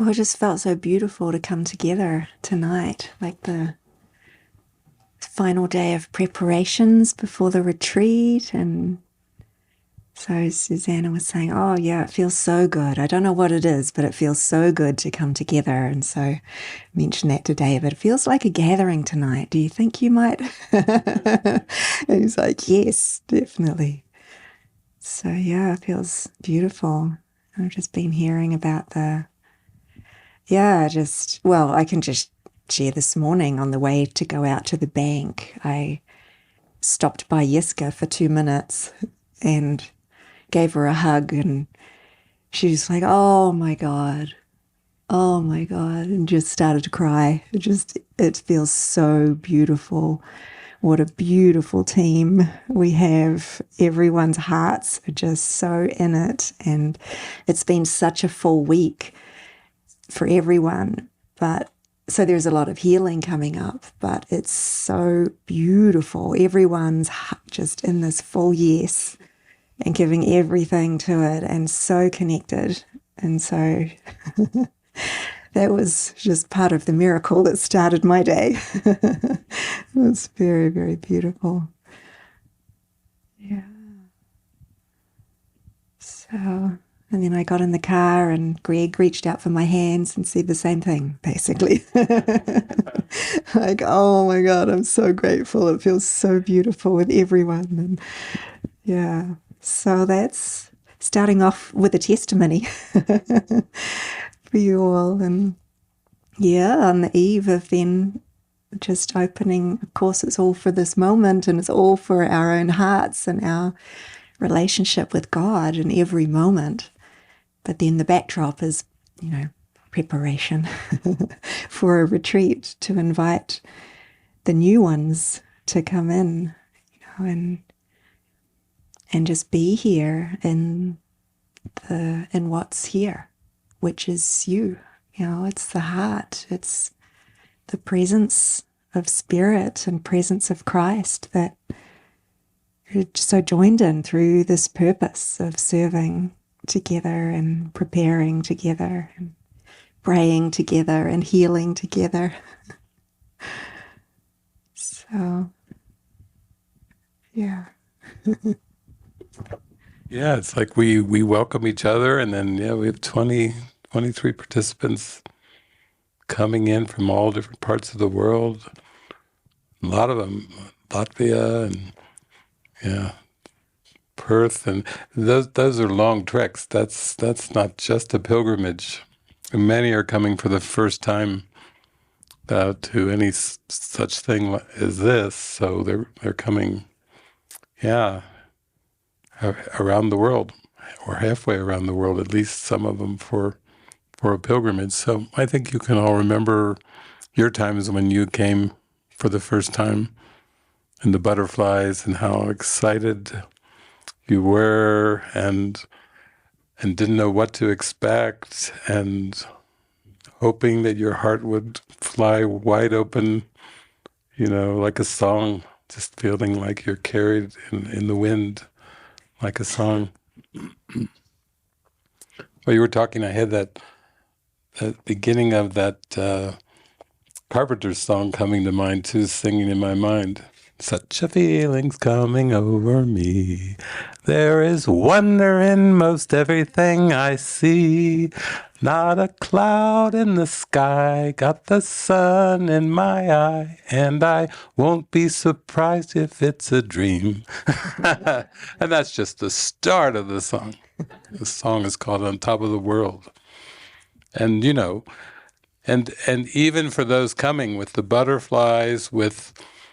Well, it just felt so beautiful to come together tonight, like the final day of preparations before the retreat. And so Susanna was saying, oh, yeah, it feels so good. I don't know what it is, but it feels so good to come together. And so I mentioned that to David. It feels like a gathering tonight. Do you think you might? And he's like, yes, definitely. So, yeah, it feels beautiful. I've just been hearing about I can just share this morning on the way to go out to the bank. I stopped by Yiska for 2 minutes and gave her a hug, and she's like, oh my God, and just started to cry. It feels so beautiful. What a beautiful team we have. Everyone's hearts are just so in it, and it's been such a full week for everyone. But so there's a lot of healing coming up, but it's so beautiful. Everyone's just in this full yes and giving everything to it, and so connected. And so that was just part of the miracle that started my day. It was very, very beautiful. Yeah. So, and then I got in the car and Greg reached out for my hands and said the same thing, basically. Like, oh my God, I'm so grateful. It feels so beautiful with everyone. And yeah, so that's starting off with a testimony for you all. And yeah, on the eve of then just opening, of course, it's all for this moment and it's all for our own hearts and our relationship with God in every moment. But then the backdrop is, preparation for a retreat to invite the new ones to come in, and just be here in what's here, which is you. It's the heart. It's the presence of Spirit and presence of Christ that you're so joined in through this purpose of serving together and preparing together and praying together and healing together. So, yeah. Yeah, it's like we welcome each other, and then we have 23 participants coming in from all different parts of the world. A lot of them, Latvia and Perth, and those are long treks. That's not just a pilgrimage. And many are coming for the first time to any such thing as this. So they're coming, around the world, or halfway around the world, at least some of them for a pilgrimage. So I think you can all remember your times when you came for the first time, and the butterflies, and how excited you were, and didn't know what to expect, and hoping that your heart would fly wide open, like a song, just feeling like you're carried in the wind, like a song. While you were talking, I had that beginning of that Carpenter's song coming to mind too, singing in my mind. Such a feeling's coming over me. There is wonder in most everything I see. Not a cloud in the sky, got the sun in my eye, and I won't be surprised if it's a dream. And that's just the start of the song. The song is called On Top of the World. And, and even for those coming with the butterflies, with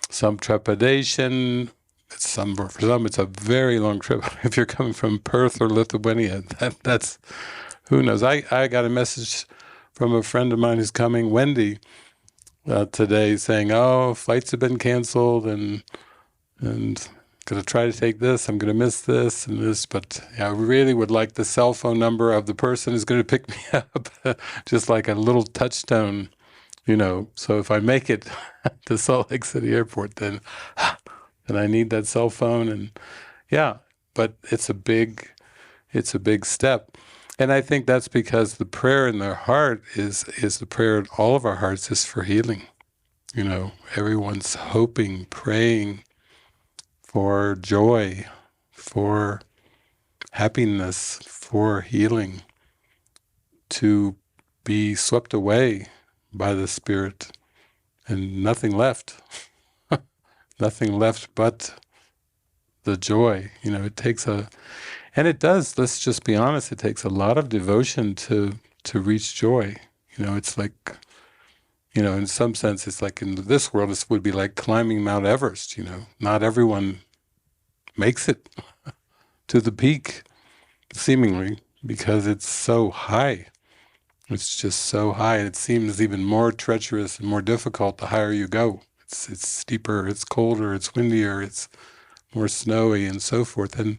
some trepidation, for some it's a very long trip. If you're coming from Perth or Lithuania, that's who knows. I got a message from a friend of mine who's coming, Wendy, today, saying, "Oh, flights have been canceled, and going to try to take this. I'm going to miss this and this, but I really would like the cell phone number of the person who's going to pick me up, just like a little touchstone, So if I make it to Salt Lake City Airport, then I need that cell phone, and but it's a big step. And I think that's because the prayer in their heart is the prayer in all of our hearts is for healing. Everyone's hoping, praying for joy, for happiness, for healing, to be swept away by the Spirit, and nothing left. Nothing left but the joy. It takes and it does, let's just be honest, it takes a lot of devotion to reach joy. It's like, in some sense, it's like in this world, it would be like climbing Mount Everest. Not everyone makes it to the peak, seemingly, because it's so high. It's just so high. It seems even more treacherous and more difficult the higher you go. It's steeper, it's colder, it's windier, it's more snowy, and so forth. And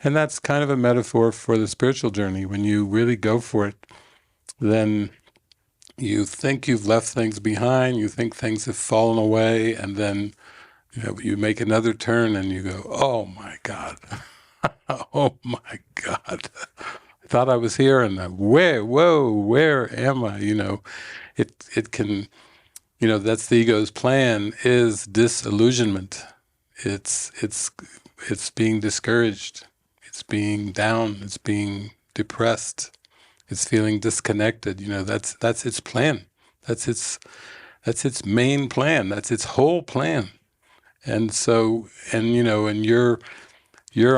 that's kind of a metaphor for the spiritual journey. When you really go for it, then you think you've left things behind, you think things have fallen away, and then you make another turn and you go, oh my God, oh my God. I thought I was here, and where am I? It can, that's the ego's plan, is disillusionment. It's being discouraged. It's being down. It's being depressed. It's feeling disconnected. That's its plan. That's its main plan. That's its whole plan. And so, and you're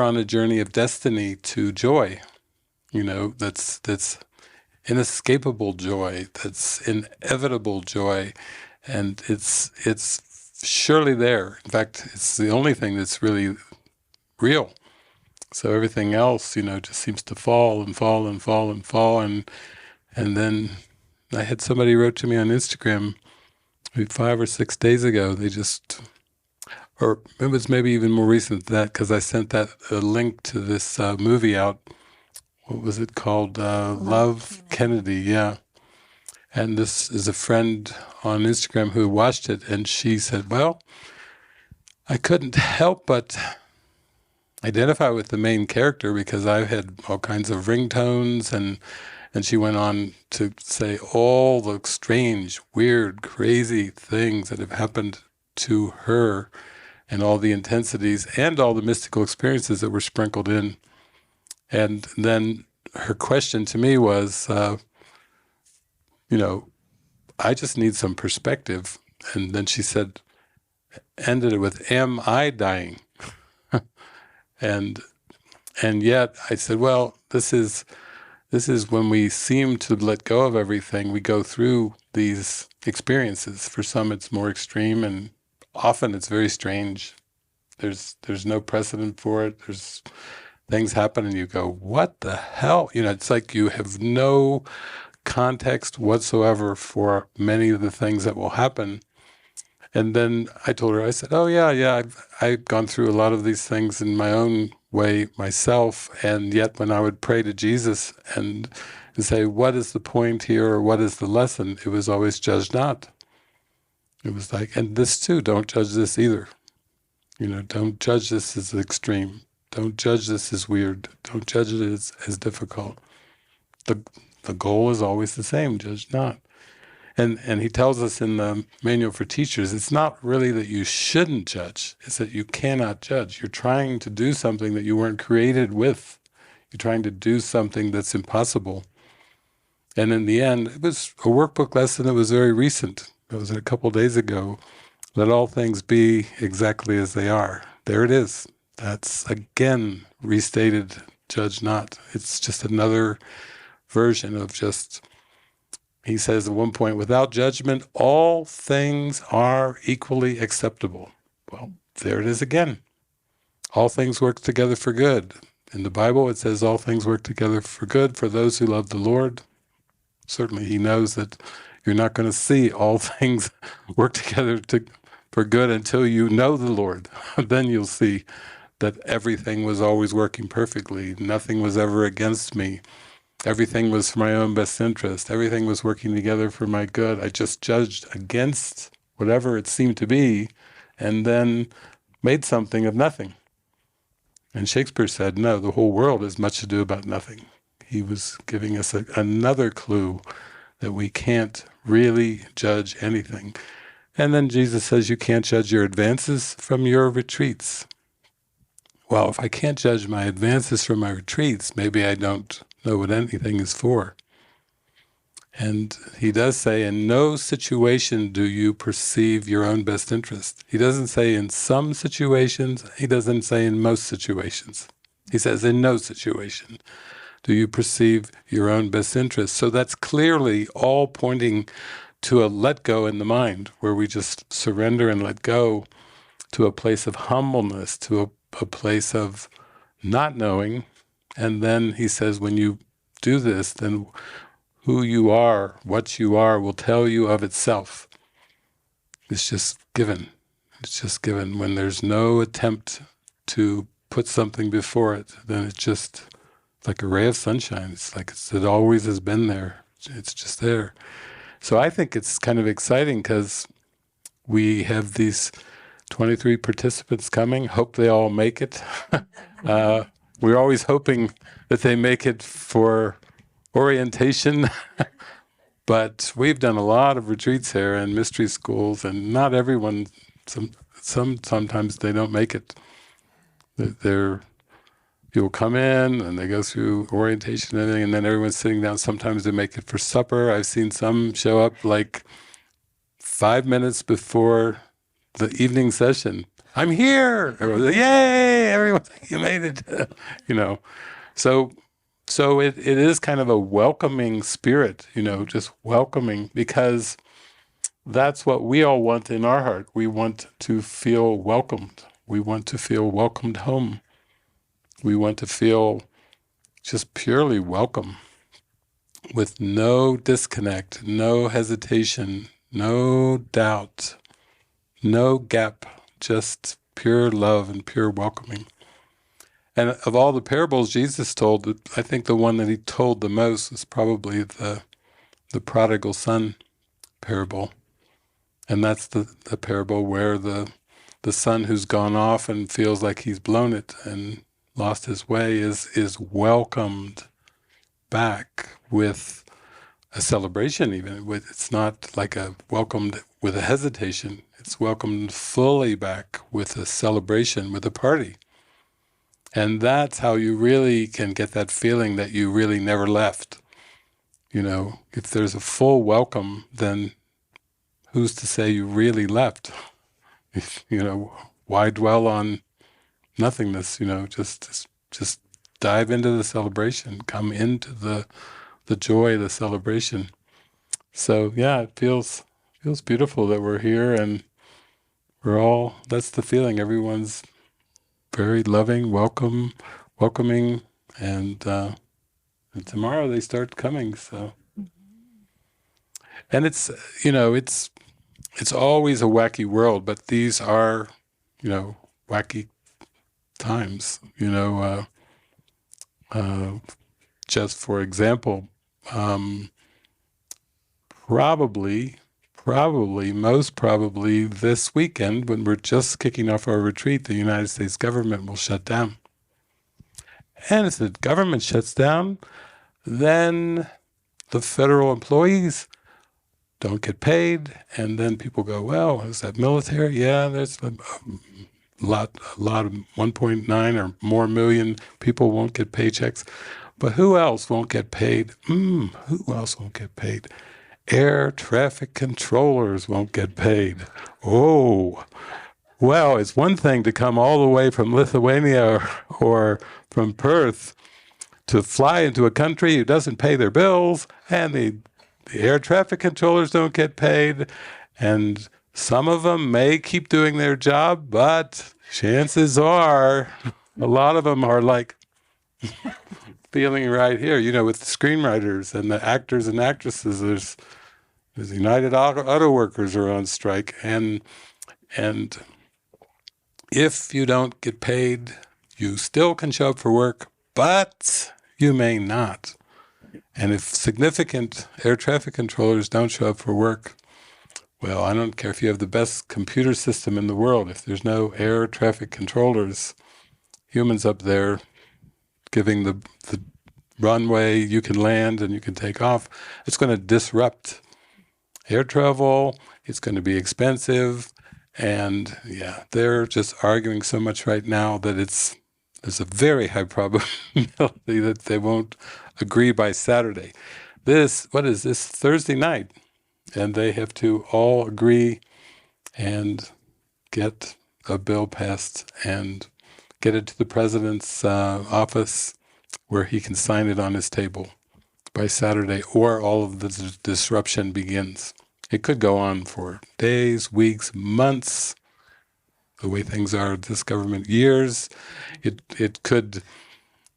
on a journey of destiny to joy. That's inescapable joy. That's inevitable joy, and it's surely there. In fact, it's the only thing that's really real. So everything else, just seems to fall and fall and fall and fall. And then I had somebody wrote to me on Instagram maybe 5 or 6 days ago. Or it was maybe even more recent than that, because I sent that a link to this movie out. What was it called? Love Kennedy, yeah. And this is a friend on Instagram who watched it, and she said, well, I couldn't help but identify with the main character because I've had all kinds of ringtones, and she went on to say all the strange, weird, crazy things that have happened to her, and all the intensities and all the mystical experiences that were sprinkled in. And then her question to me was, I just need some perspective. And then she ended it with, am I dying? And yet I said, well, this is when we seem to let go of everything, we go through these experiences. For some, it's more extreme, and often it's very strange. There's no precedent for it. There's things happen and you go, what the hell? It's like you have no context whatsoever for many of the things that will happen. And then I told her, I said, oh yeah, I've gone through a lot of these things in my own way myself. And yet when I would pray to Jesus and say, what is the point here, or what is the lesson? It was always judge not. It was like, and this too, don't judge this either. Don't judge this as extreme. Don't judge this as weird. Don't judge it as difficult. The goal is always the same, judge not. And he tells us in the Manual for Teachers, it's not really that you shouldn't judge, it's that you cannot judge. You're trying to do something that you weren't created with. You're trying to do something that's impossible. And in the end, it was a workbook lesson that was very recent. It was a couple days ago. Let all things be exactly as they are. There it is. That's, again, restated judge not. It's just another version of just, he says at one point, without judgment, all things are equally acceptable. Well, there it is again. All things work together for good. In the Bible, it says all things work together for good for those who love the Lord. Certainly, he knows that you're not going to see all things work together for good until you know the Lord. Then you'll see that everything was always working perfectly. Nothing was ever against me. Everything was for my own best interest. Everything was working together for my good. I just judged against whatever it seemed to be, and then made something of nothing. And Shakespeare said, no, the whole world is much ado about nothing. he was giving us another clue that we can't really judge anything. And then Jesus says you can't judge your advances from your retreats. Well, if I can't judge my advances from my retreats, maybe I don't know what anything is for. And he does say, in no situation do you perceive your own best interest. He doesn't say in some situations, he doesn't say in most situations. He says in no situation do you perceive your own best interest. So that's clearly all pointing to a let go in the mind, where we just surrender and let go to a place of humbleness, to a place of not knowing. And then he says, when you do this, then who you are, what you are, will tell you of itself. It's just given. It's just given. When there's no attempt to put something before it, then it's just like a ray of sunshine. It's like it always has been there. It's just there. So I think it's kind of exciting because we have these 23 participants coming. Hope they all make it. We're always hoping that they make it for orientation, but we've done a lot of retreats here and mystery schools, and not everyone. Sometimes they don't make it. People come in and they go through orientation and everything, and then everyone's sitting down. Sometimes they make it for supper. I've seen some show up like 5 minutes before the evening session. I'm here. Everyone's like, yay! Everyone's like, you made it. So it is kind of a welcoming spirit, just welcoming, because that's what we all want in our heart. We want to feel welcomed. We want to feel welcomed home. We want to feel just purely welcome, with no disconnect, no hesitation, no doubt, no gap, just pure love and pure welcoming. And of all the parables Jesus told, I think the one that he told the most was probably the prodigal son parable. And that's the parable where the son who's gone off and feels like he's blown it and lost his way is welcomed back with a celebration. Even it's not like a welcomed with a hesitation. It's welcomed fully back with a celebration, with a party. And that's how you really can get that feeling that you really never left. If there's a full welcome, then who's to say you really left? Why dwell on nothingness? Just dive into the celebration, come into the joy of the celebration. So yeah, it feels beautiful that we're here, and that's the feeling. Everyone's very loving, welcoming, and tomorrow they start coming. So, and it's always a wacky world, but these are wacky times. Just for example, most probably this weekend, when we're just kicking off our retreat, the United States government will shut down. And if the government shuts down, then the federal employees don't get paid, and then people go, well, is that military? Yeah, there's a lot of 1.9 or more million people won't get paychecks. But who else won't get paid? Who else won't get paid? Air traffic controllers won't get paid. Oh, well, it's one thing to come all the way from Lithuania or from Perth to fly into a country who doesn't pay their bills, and the air traffic controllers don't get paid, and some of them may keep doing their job, but chances are a lot of them are like feeling right here, with the screenwriters and the actors and actresses. There's United Auto Workers are on strike, and if you don't get paid, you still can show up for work, but you may not. And if significant air traffic controllers don't show up for work, well, I don't care if you have the best computer system in the world. If there's no air traffic controllers, humans up there giving the runway, you can land and you can take off. It's going to disrupt air travel. It's going to be expensive. And yeah, they're just arguing so much right now that there's a very high probability that they won't agree by Saturday. What is this, Thursday night? And they have to all agree and get a bill passed and get it to the president's office where he can sign it on his table by Saturday, or all of the disruption begins. It could go on for days, weeks, months, the way things are with this government, years. It could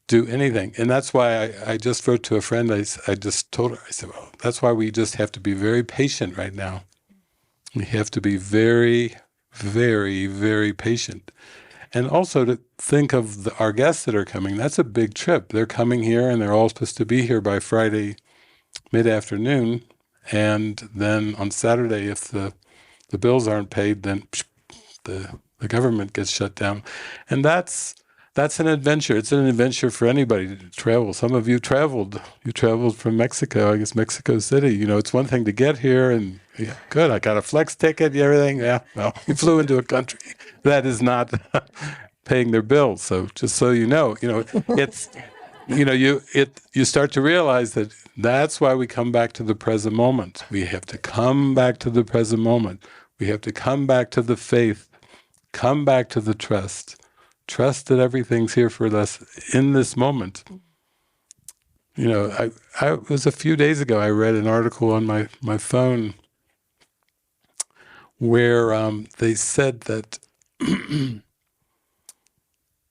do anything. And that's why I just wrote to a friend, I just told her, I said, well, that's why we just have to be very patient right now. We have to be very, very, very patient. And also to think of our guests that are coming. That's a big trip. They're coming here and they're all supposed to be here by Friday mid-afternoon. And then on Saturday, if the bills aren't paid, then the government gets shut down. And that's an adventure. It's an adventure for anybody to travel. Some of you traveled. You traveled from Mexico, I guess Mexico City. You know, it's one thing to get here and yeah, good, I got a flex ticket, everything. Yeah, well, you flew into a country that is not paying their bills. So just so you know, it's, you start to realize that that's why we come back to the present moment. We have to come back to the present moment. We have to come back to the faith, come back to the trust that everything's here for us in this moment. I was a few days ago, I read an article on my phone where they said that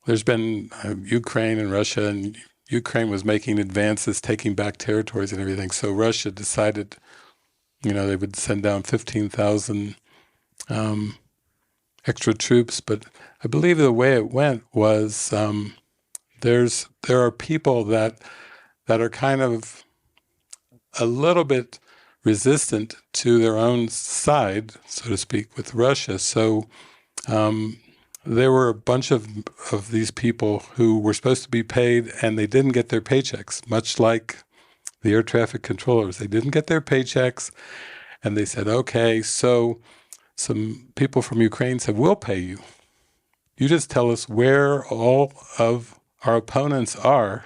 there's been Ukraine and Russia, and Ukraine was making advances, taking back territories and everything. So Russia decided, they would send down 15,000 extra troops. But I believe the way it went was there are people that are kind of a little bit resistant to their own side, so to speak, with Russia. So there were a bunch of these people who were supposed to be paid and they didn't get their paychecks, much like the air traffic controllers. They didn't get their paychecks and they said, okay, so some people from Ukraine said, we'll pay you. You just tell us where all of our opponents are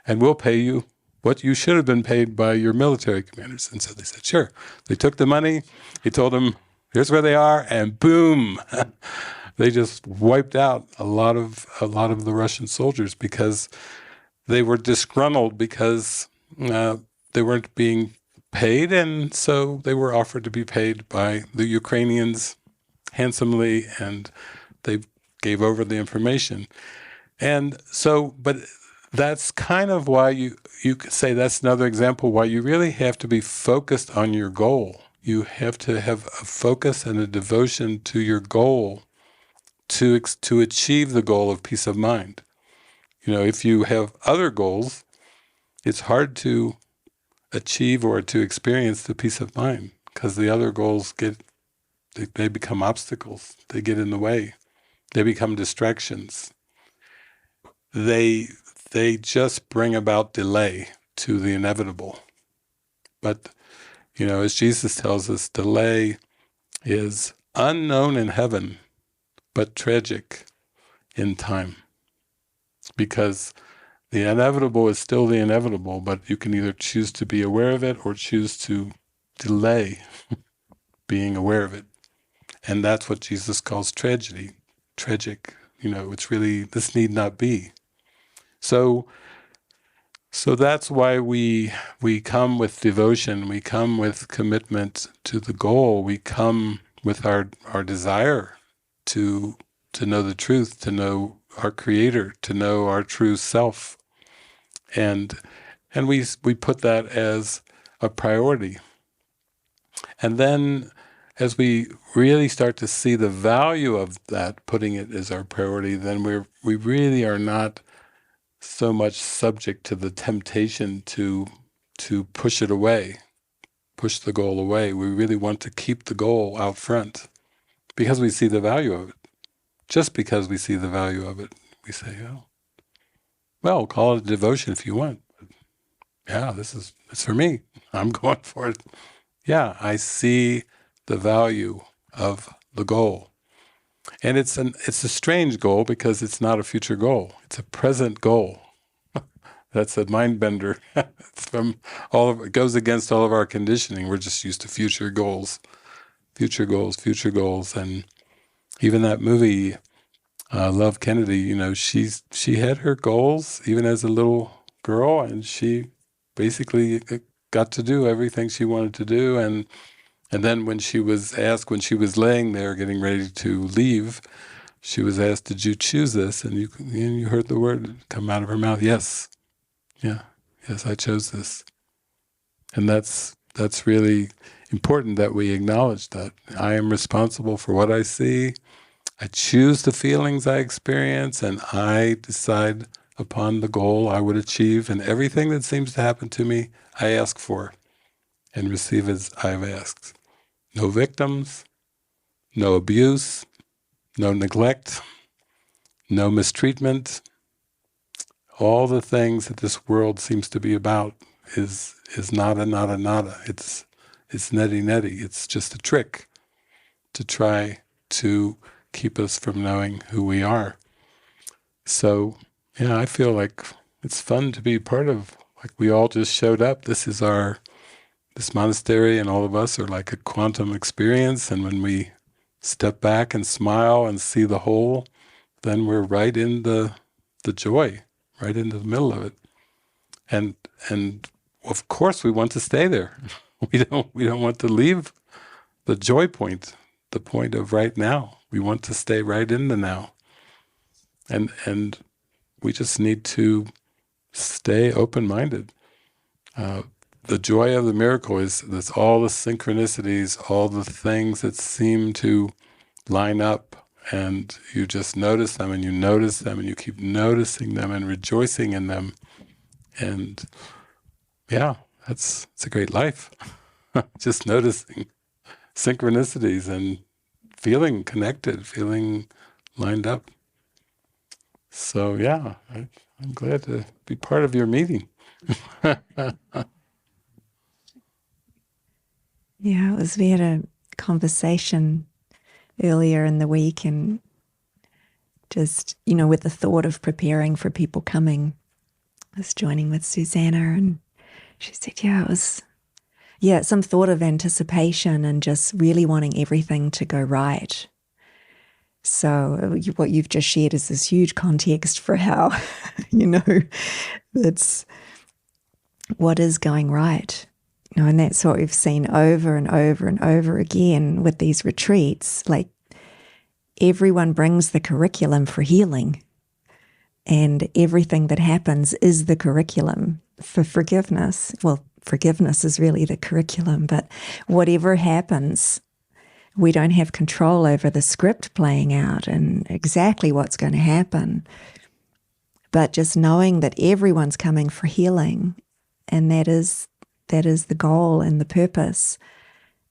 and we'll pay you what you should have been paid by your military commanders. And so they said, sure. They took the money, he told them, here's where they are, and boom, they just wiped out a lot of the Russian soldiers because they were disgruntled because they weren't being paid, and so they were offered to be paid by the Ukrainians handsomely, and they gave over the information. And so, but that's kind of why you could say that's another example why you really have to be focused on your goal. You have to have a focus and a devotion to your goal to achieve the goal of peace of mind. If you have other goals, it's hard to achieve or to experience the peace of mind because the other goals they become obstacles. They get in the way. They become distractions. They just bring about delay to the inevitable. But, as Jesus tells us, delay is unknown in heaven, but tragic in time. Because the inevitable is still the inevitable, but you can either choose to be aware of it or choose to delay being aware of it. And that's what Jesus calls tragedy. Tragic, it's really, this need not be. So that's why we come with devotion, we come with commitment to the goal, we come with our desire to know the truth, to know our Creator, to know our true self. And we put that as a priority. And then as we really start to see the value of that, putting it as our priority, then we really are not so much subject to the temptation to push it away, push the goal away. We really want to keep the goal out front because we see the value of it. Just because we see the value of it, we say, oh, well, call it a devotion if you want. yeah, it's for me. I'm going for it. Yeah, I see the value of the goal. And it's a strange goal because it's not a future goal. It's a present goal. That's a mind bender. It's from it goes against all of our conditioning. We're just used to future goals, future goals, future goals. And even that movie, Love Kennedy, she had her goals even as a little girl, and she basically got to do everything she wanted to do. And then when she was asked, when she was laying there getting ready to leave, she was asked, "Did you choose this?" And you heard the word come out of her mouth, "Yes, yeah, yes, I chose this." And that's really important that we acknowledge that I am responsible for what I see. I choose the feelings I experience, and I decide upon the goal I would achieve. And everything that seems to happen to me, I ask for and receive as I've asked. No victims, no abuse, no neglect, no mistreatment. All the things that this world seems to be about is nada, nada, nada. It's neti, neti. It's just a trick to try to keep us from knowing who we are. So, yeah, I feel like it's fun to be part of. Like we all just showed up. This monastery and all of us are like a quantum experience. And when we step back and smile and see the whole, then we're right in the joy, right into the middle of it. And of course we want to stay there. We don't want to leave the joy point, the point of right now. We want to stay right in the now. And we just need to stay open-minded. Uh, the joy of the miracle is that's all the synchronicities, all the things that seem to line up, and you just notice them and you notice them and you keep noticing them and rejoicing in them. And yeah, it's a great life. Just noticing synchronicities and feeling connected, feeling lined up. So yeah, I'm glad to be part of your meeting. Yeah, we had a conversation earlier in the week, and just, with the thought of preparing for people coming, I was joining with Susanna, and she said, some thought of anticipation and just really wanting everything to go right. So what you've just shared is this huge context for how, it's what is going right. And that's what we've seen over and over and over again with these retreats. Like, everyone brings the curriculum for healing, and everything that happens is the curriculum for forgiveness. Well, forgiveness is really the curriculum, but whatever happens, we don't have control over the script playing out and exactly what's going to happen. But just knowing that everyone's coming for healing, and that is the goal and the purpose,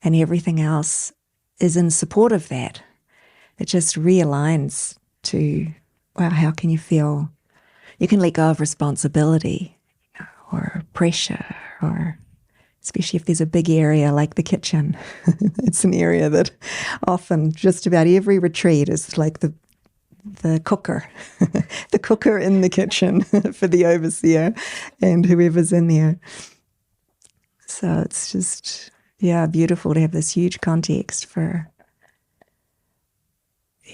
and everything else is in support of that. It just realigns to, wow, how can you feel? You can let go of responsibility, or pressure, or especially if there's a big area like the kitchen. It's an area that often just about every retreat is like the cooker, the cooker in the kitchen for the overseer and whoever's in there. So it's just, beautiful to have this huge context for,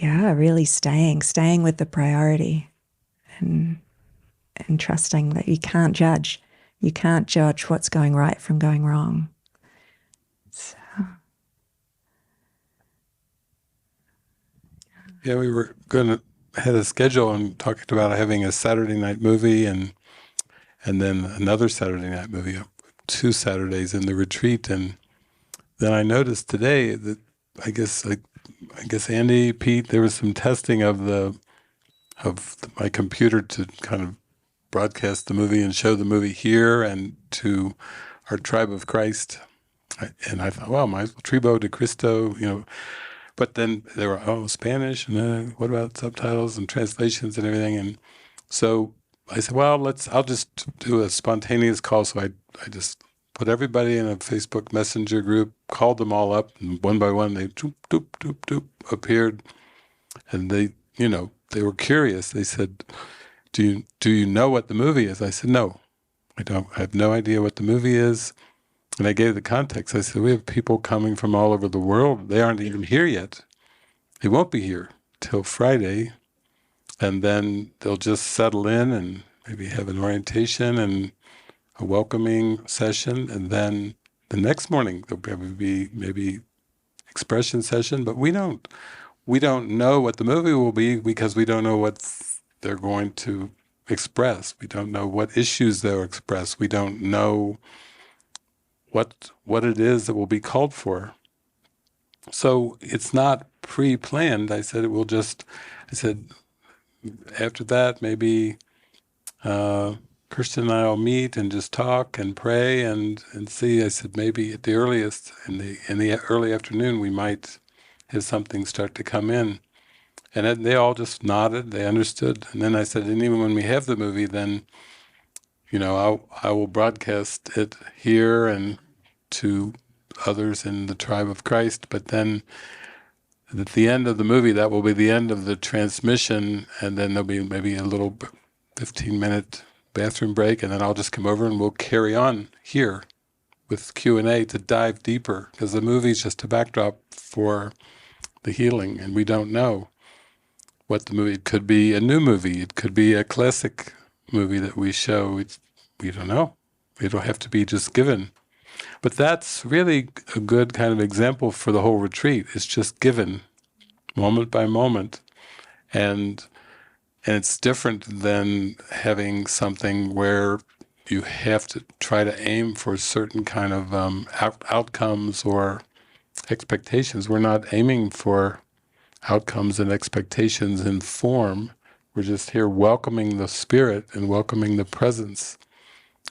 really staying with the priority, and trusting that you can't judge. You can't judge what's going right from going wrong. So. Yeah, we were going to had a schedule and talked about having a Saturday night movie and then another Saturday night movie, 2 Saturdays in the retreat. And then I noticed today that I guess Andy, Pete, there was some testing of my computer to kind of broadcast the movie and show the movie here and to our Tribe of Christ. And I thought, wow, my Tribo de Cristo, But then there were Spanish, and what about subtitles and translations and everything? And so I said, well, I'll just do a spontaneous call. So I just put everybody in a Facebook Messenger group, called them all up, and one by one they doop, doop, doop, doop, appeared. And they were curious. They said, do you know what the movie is? I said, no, I don't. I have no idea what the movie is. And I gave the context. I said, we have people coming from all over the world. They aren't even here yet. They won't be here till Friday. And then they'll just settle in and maybe have an orientation and a welcoming session. And then the next morning, there'll probably be maybe expression session. But we don't know what the movie will be because we don't know what they're going to express. We don't know what issues they'll express. We don't know what it is that will be called for. So it's not pre-planned. I said after that maybe Kirsten and I will meet and just talk and pray and see. I said maybe at the earliest in the early afternoon we might have something start to come in. And then they all just nodded, they understood. And then I said, and even when we have the movie, then, I will broadcast it here and to others in the tribe of Christ. But then at the end of the movie, that will be the end of the transmission. And then there'll be maybe a little 15-minute bathroom break. And then I'll just come over and we'll carry on here with Q&A to dive deeper. Because the movie is just a backdrop for the healing. And we don't know what the movie, it could be a new movie, it could be a classic movie that we show, we don't know. It'll have to be just given. But that's really a good kind of example for the whole retreat. It's just given, moment by moment. And it's different than having something where you have to try to aim for certain kind of outcomes or expectations. We're not aiming for outcomes and expectations in form. We're just here welcoming the spirit and welcoming the presence,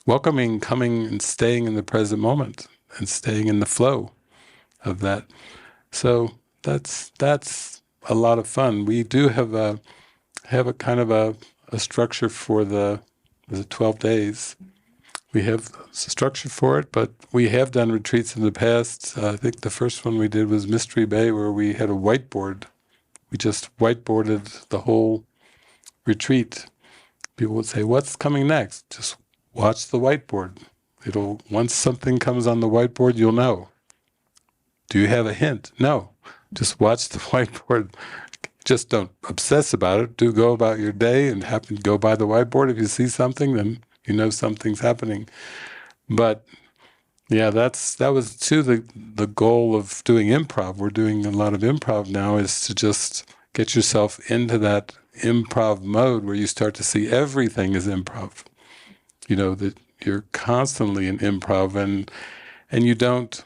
welcoming coming and staying in the present moment and staying in the flow of that. So that's a lot of fun. We do have a kind of a structure for the 12 days. We have a structure for it, but we have done retreats in the past. I think the first one we did was Mystery Bay, where we had a whiteboard. We just whiteboarded the whole retreat. People would say, what's coming next? Just watch the whiteboard. Once something comes on the whiteboard, you'll know. Do you have a hint? No. Just watch the whiteboard. Just don't obsess about it. Do go about your day and happen to go by the whiteboard. If you see something, then you know something's happening. But yeah, that was too the goal of doing improv. We're doing a lot of improv now, is to just get yourself into that improv mode where you start to see everything as improv. That you're constantly in improv and you don't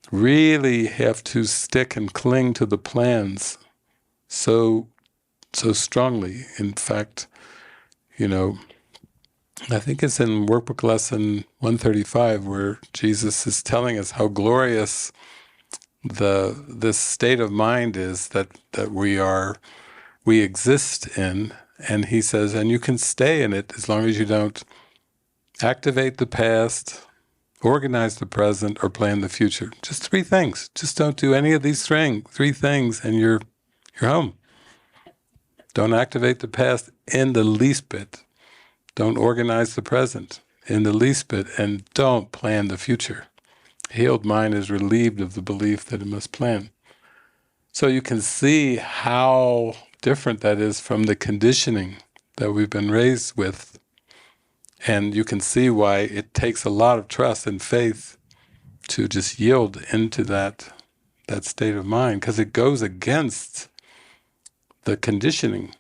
really have to stick and cling to the plans so strongly. In fact, I think it's in Workbook Lesson 135 where Jesus is telling us how glorious this state of mind is that we exist in, and he says, and you can stay in it as long as you don't activate the past, organize the present, or plan the future. Just three things. Just don't do any of these three things, and you're home. Don't activate the past in the least bit. Don't organize the present in the least bit, and don't plan the future. Healed mind is relieved of the belief that it must plan. So you can see how different that is from the conditioning that we've been raised with. And you can see why it takes a lot of trust and faith to just yield into that state of mind, because it goes against the conditioning.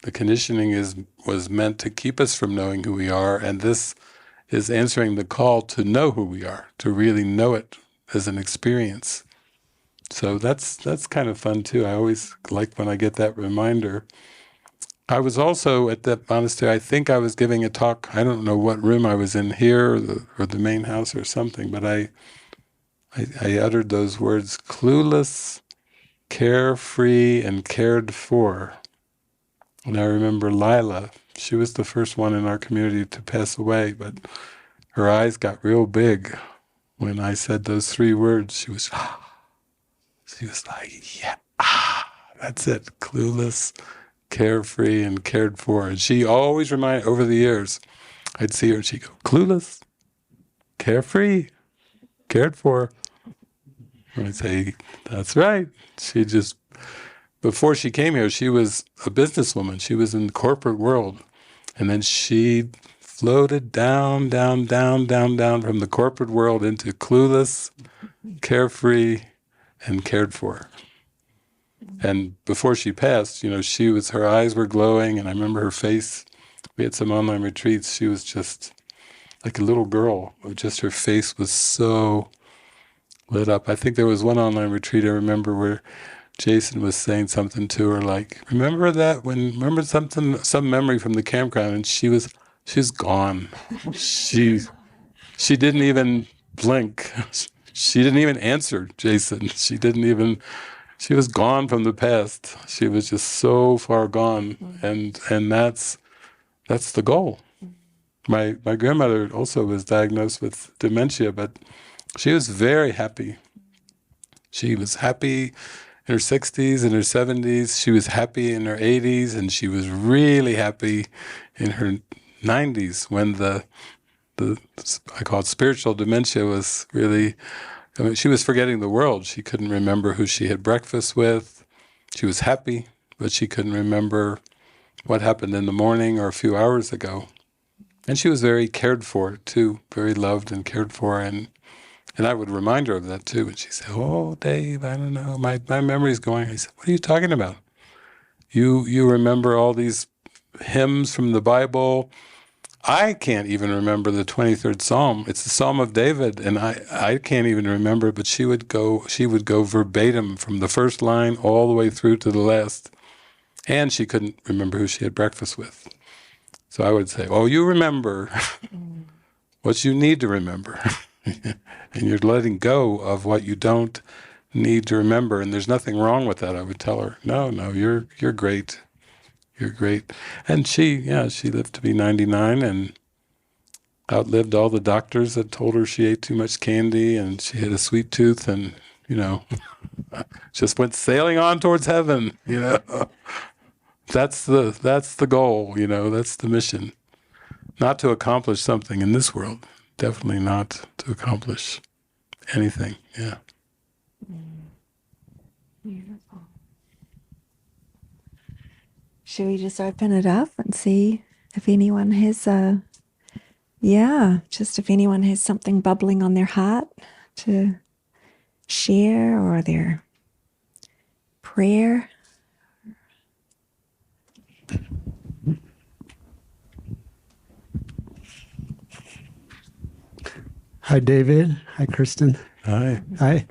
The conditioning was meant to keep us from knowing who we are, and this is answering the call to know who we are, to really know it as an experience. So that's kind of fun too. I always like when I get that reminder. I was also at that monastery, I think I was giving a talk, I don't know what room I was in, here or the main house or something, but I uttered those words, clueless, carefree, and cared for. And I remember Lila, She was the first one in our community to pass away, but her eyes got real big when I said those three words. She was like, yeah, that's it. Clueless, carefree, and cared for. And she always reminded, over the years, I'd see her and she'd go, clueless, carefree, cared for. And I'd say, that's right. She just, before she came here, she was a businesswoman. She was in the corporate world. And then she floated down, down, down, down, down from the corporate world into clueless, carefree, and cared for. And before she passed, her eyes were glowing, and I remember her face. We had some online retreats. She was just like a little girl. Just her face was so lit up. I think there was one online retreat I remember where Jason was saying something to her like, remember some memory from the campground, and she was gone. She didn't even blink. She didn't even answer Jason. She was gone from the past. She was just so far gone. And that's the goal. My grandmother also was diagnosed with dementia, but she was very happy. She was happy in her 60s and her 70s. She was happy in her 80s, and she was really happy in her 90s when the I call it spiritual dementia was really, she was forgetting the world. She couldn't remember who she had breakfast with. She was happy, but she couldn't remember what happened in the morning or a few hours ago. And she was very cared for, too, very loved and cared for. And I would remind her of that, too. And she'd say, oh, Dave, I don't know. My memory's going. I said, what are you talking about? You remember all these hymns from the Bible. I can't even remember the 23rd Psalm. It's the Psalm of David, and I can't even remember it, but she would go verbatim from the first line all the way through to the last. And she couldn't remember who she had breakfast with. So I would say, oh, you remember what you need to remember. And you're letting go of what you don't need to remember. And there's nothing wrong with that, I would tell her. No, you're great. You're great. And she lived to be 99 and outlived all the doctors that told her she ate too much candy and she had a sweet tooth and, just went sailing on towards heaven, That's the goal, that's the mission. Not to accomplish something in this world. Definitely not to accomplish anything. Yeah. Beautiful. Should we just open it up and see if anyone has if anyone has something bubbling on their heart to share or their prayer? Hi, David. Hi, Kristen. Hi. Hi.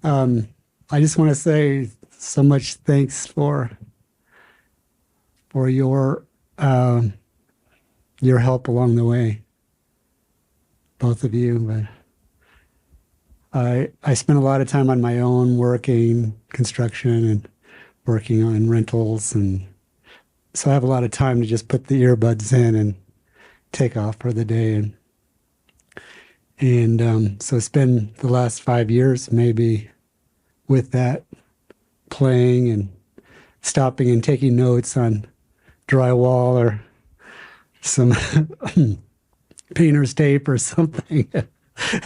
I just want to say so much thanks for your help along the way, both of you. But I spent a lot of time on my own working construction and working on rentals, and so I have a lot of time to just put the earbuds in and take off for the day. And so it's been the last 5 years maybe with that, playing and stopping and taking notes on drywall or some painter's tape or something.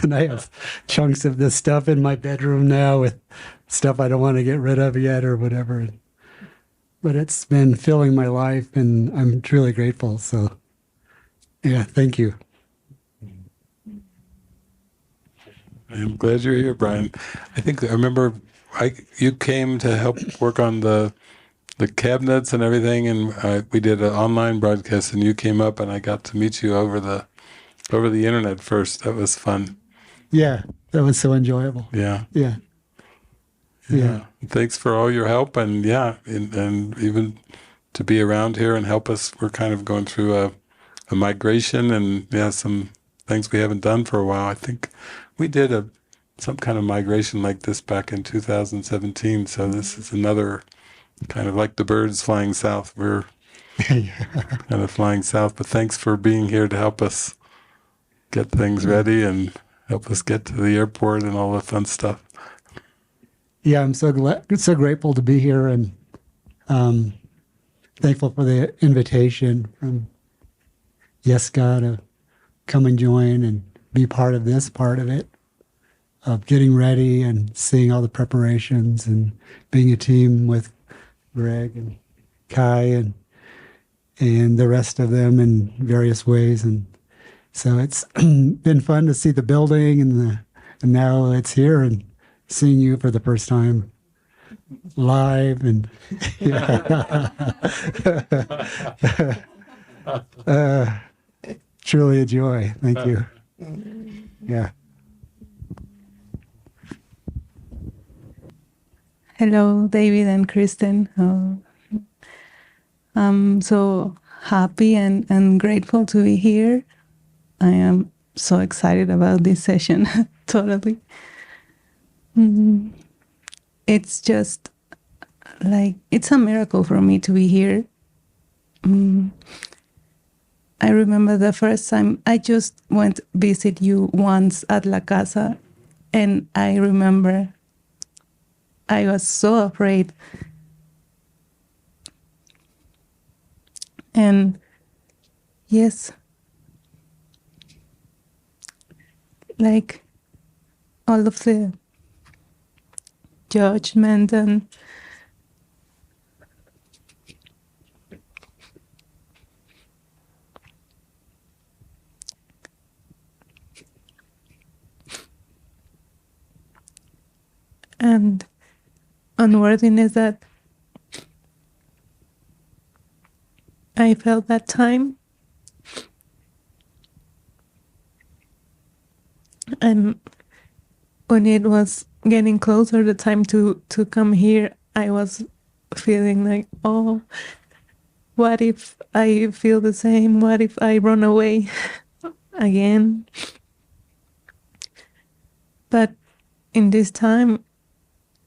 And I have chunks of this stuff in my bedroom now with stuff I don't want to get rid of yet or whatever. But it's been filling my life and I'm truly grateful. So yeah, thank you. I'm glad you're here, Brian. I remember you came to help work on the cabinets and everything, and we did an online broadcast, and you came up, and I got to meet you over the internet first. That was fun. Yeah, that was so enjoyable. Yeah. Yeah. Yeah. Thanks for all your help, and and even to be around here and help us. We're kind of going through a migration, and some things we haven't done for a while. I think we did some kind of migration like this back in 2017. So this is another kind of like the birds flying south. We're kind of flying south. But thanks for being here to help us get things ready and help us get to the airport and all the fun stuff. Yeah, I'm so grateful to be here, and thankful for the invitation from Yeska to come and join and be part of this part of it, of getting ready and seeing all the preparations and being a team with Greg and Kai and the rest of them in various ways. And so it's been fun to see the building and now it's here and seeing you for the first time live and truly a joy. Thank you. Yeah. Hello, David and Kristen. I'm so happy and grateful to be here. I am so excited about this session, totally. It's just like, it's a miracle for me to be here. I remember the first time I just went visit you once at La Casa, and I remember I was so afraid. And yes, like all of the judgment and unworthiness that I felt that time. And when it was getting closer the time to come here, I was feeling like, oh, what if I feel the same? What if I run away again? But in this time,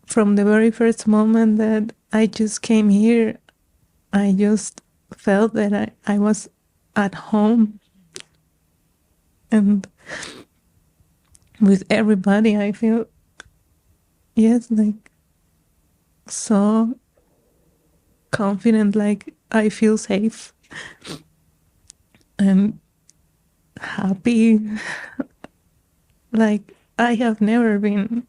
from the very first moment that I just came here, I just felt that I was at home. And with everybody, I feel, yes, like so confident, like I feel safe and happy. Like I have never been.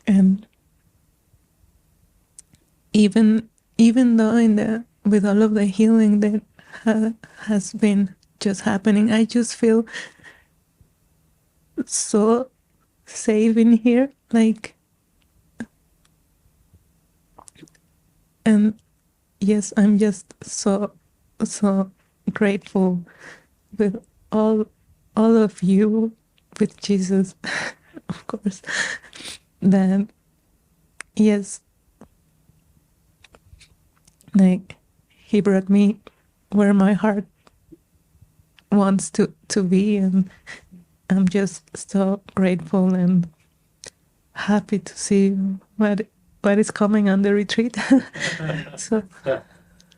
And even though with all of the healing that has been just happening, I just feel so safe in here, like, and yes, I'm just so grateful with all of you, with Jesus, of course, that yes, like he brought me where my heart wants to be, and I'm just so grateful and happy to see what is coming on the retreat. So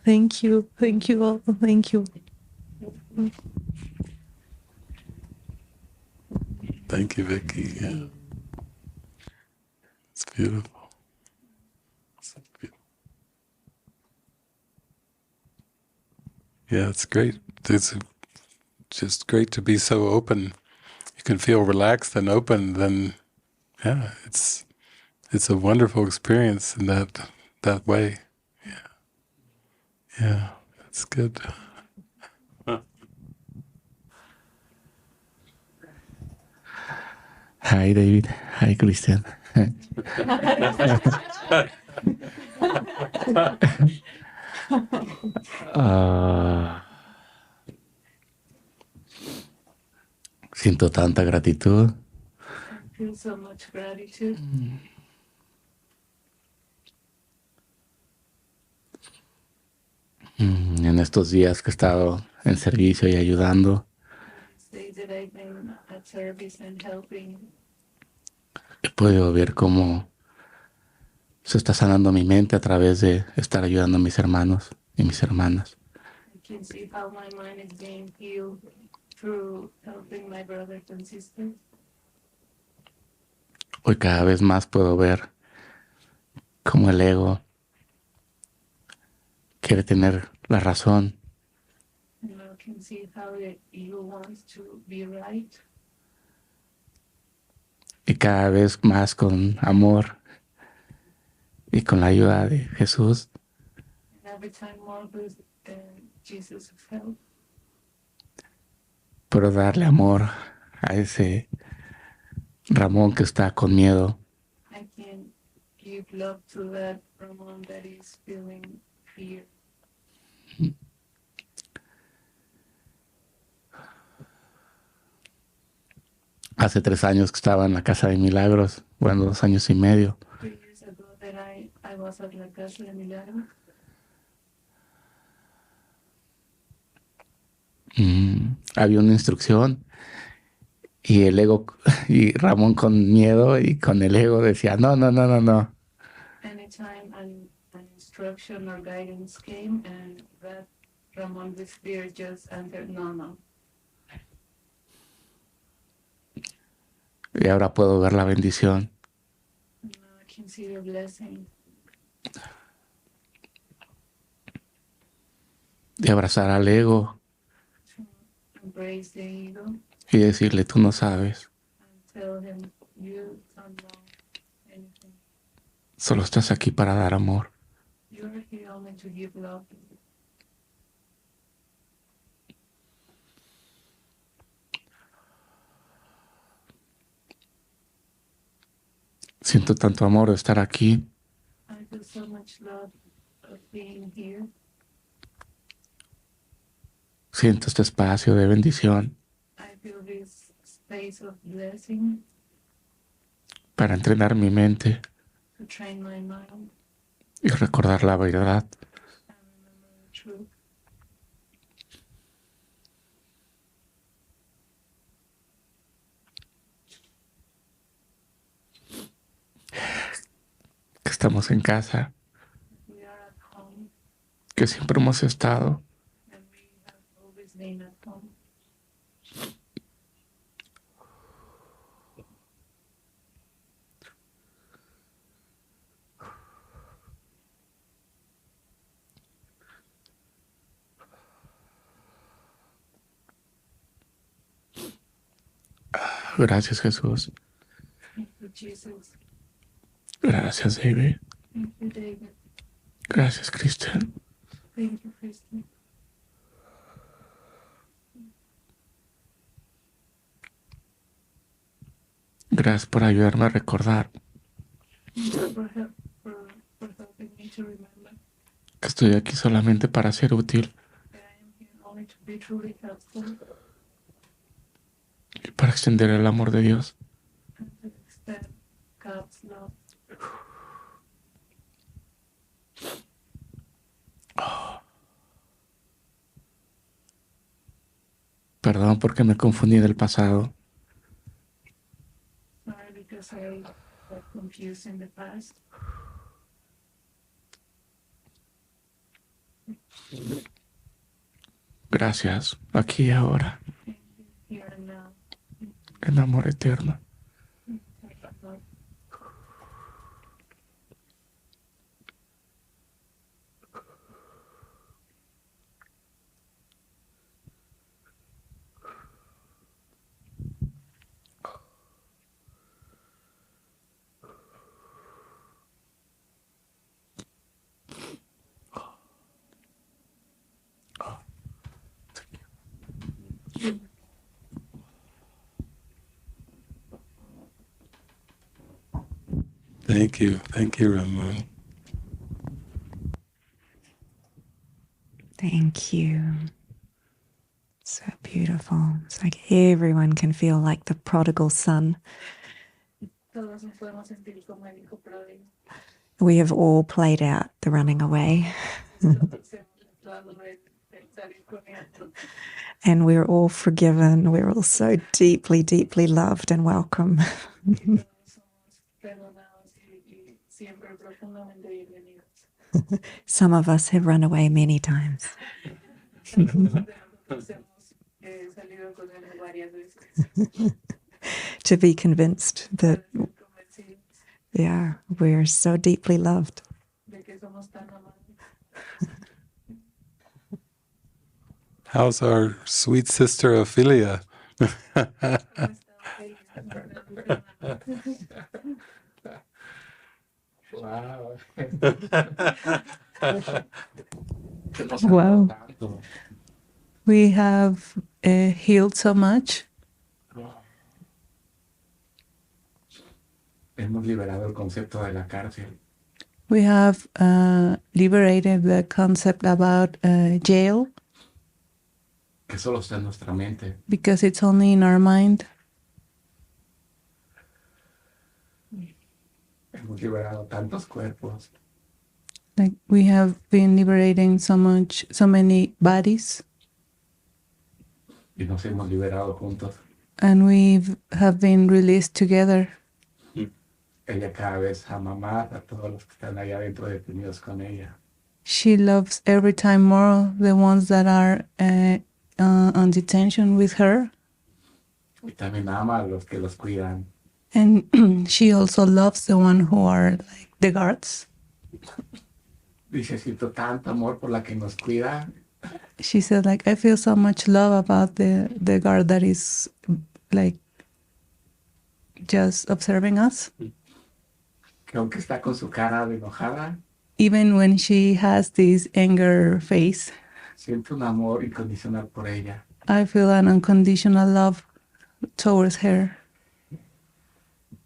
thank you all, thank you. Thank you, Vicky. Yeah. It's beautiful. So beautiful. Yeah, it's great. It's just great to be so open. You can feel relaxed and open. Then, yeah, it's a wonderful experience in that way. Yeah, that's good. Hi, David. Hi, Christian. Siento tanta gratitud. I feel so much gratitude. En estos días que he estado en servicio y ayudando, Days that I've been at service and helping. he podido ver cómo se está sanando mi mente a través de estar ayudando a mis hermanos y mis hermanas. I can see how my mind is being healed through helping my brothers and sisters. Hoy cada vez más puedo ver cómo el ego quiere tener la razón And I can see how the ego wants to be right. y cada vez más con amor y con la ayuda de Jesús And every time more with Jesus' help, puedo darle amor a ese Ramón que está con miedo, I can give love to that Ramon that is feeling fear. hace 3 años que estaba en la Casa de Milagros, bueno, 2 años y medio. 3 years ago that I was at la Casa de Milagros. Había una instrucción y el ego y Ramón con miedo y con el ego decía, no, no, no, no, no. Anytime an instruction or guidance came and that Ramon with fear just answered no, no. Y ahora puedo ver la bendición Now I can see the blessing de abrazar al ego to embrace the ego y decirle, tú no sabes, and tell him you don't know anything. solo estás aquí para dar amor. You're here only to give love. Siento tanto amor de estar aquí. I feel so much love of being here. Siento este espacio de bendición I feel this space of blessing para entrenar mi mente to train my mind y recordar la verdad. and remember the truth. Que estamos en casa, We are at home que siempre hemos estado and we have always been at home. Gracias, Jesús. Thank you, Jesus. Gracias, David. Thank you, David. Gracias, Cristian. Thank you, Kristen. Gracias por ayudarme a recordar Thank you for helping me to remember que estoy aquí solamente para ser útil that I am here only to be truly helpful y para extender el amor de Dios. and to extend God's love. Perdón porque me confundí del pasado. Sorry because I got confused in the past. Gracias, aquí y ahora, Thank you, here and now. en amor eterno. Type of love. Thank you, Ramon. Thank you. So beautiful. It's like everyone can feel like the prodigal son. Todos nos podemos sentir como el hijo pródigo. We have all played out the running away, Todos hemos tratado de salir corriendo. and we're all forgiven. We're all so deeply, deeply loved and welcome. Todos somos Some of us have run away many times. To be convinced that, yeah, we're so deeply loved. How's our sweet sister Ophelia? Wow. Wow. We have healed so much. Hemos liberado el concepto de la cárcel, We have liberated the concept about jail que solo está en nuestra mente. because it's only in our mind. Hemos liberado tantos cuerpos Like we have been liberating so many bodies, y nos hemos liberado juntos. and we have been released together. Ella cada vez ama más a todos los que están allá adentro detenidos con ella. She loves every time more the ones that are on detention with her, Y también ama a los que los cuidan. and she also loves the one who are like the guards. Dice, siento tanto amor por la que nos cuida, She said, like, I feel so much love about the guard that is like just observing us. que aunque está con su cara de enojada, Even when she has this anger face, siento un amor incondicional por ella. I feel an unconditional love towards her.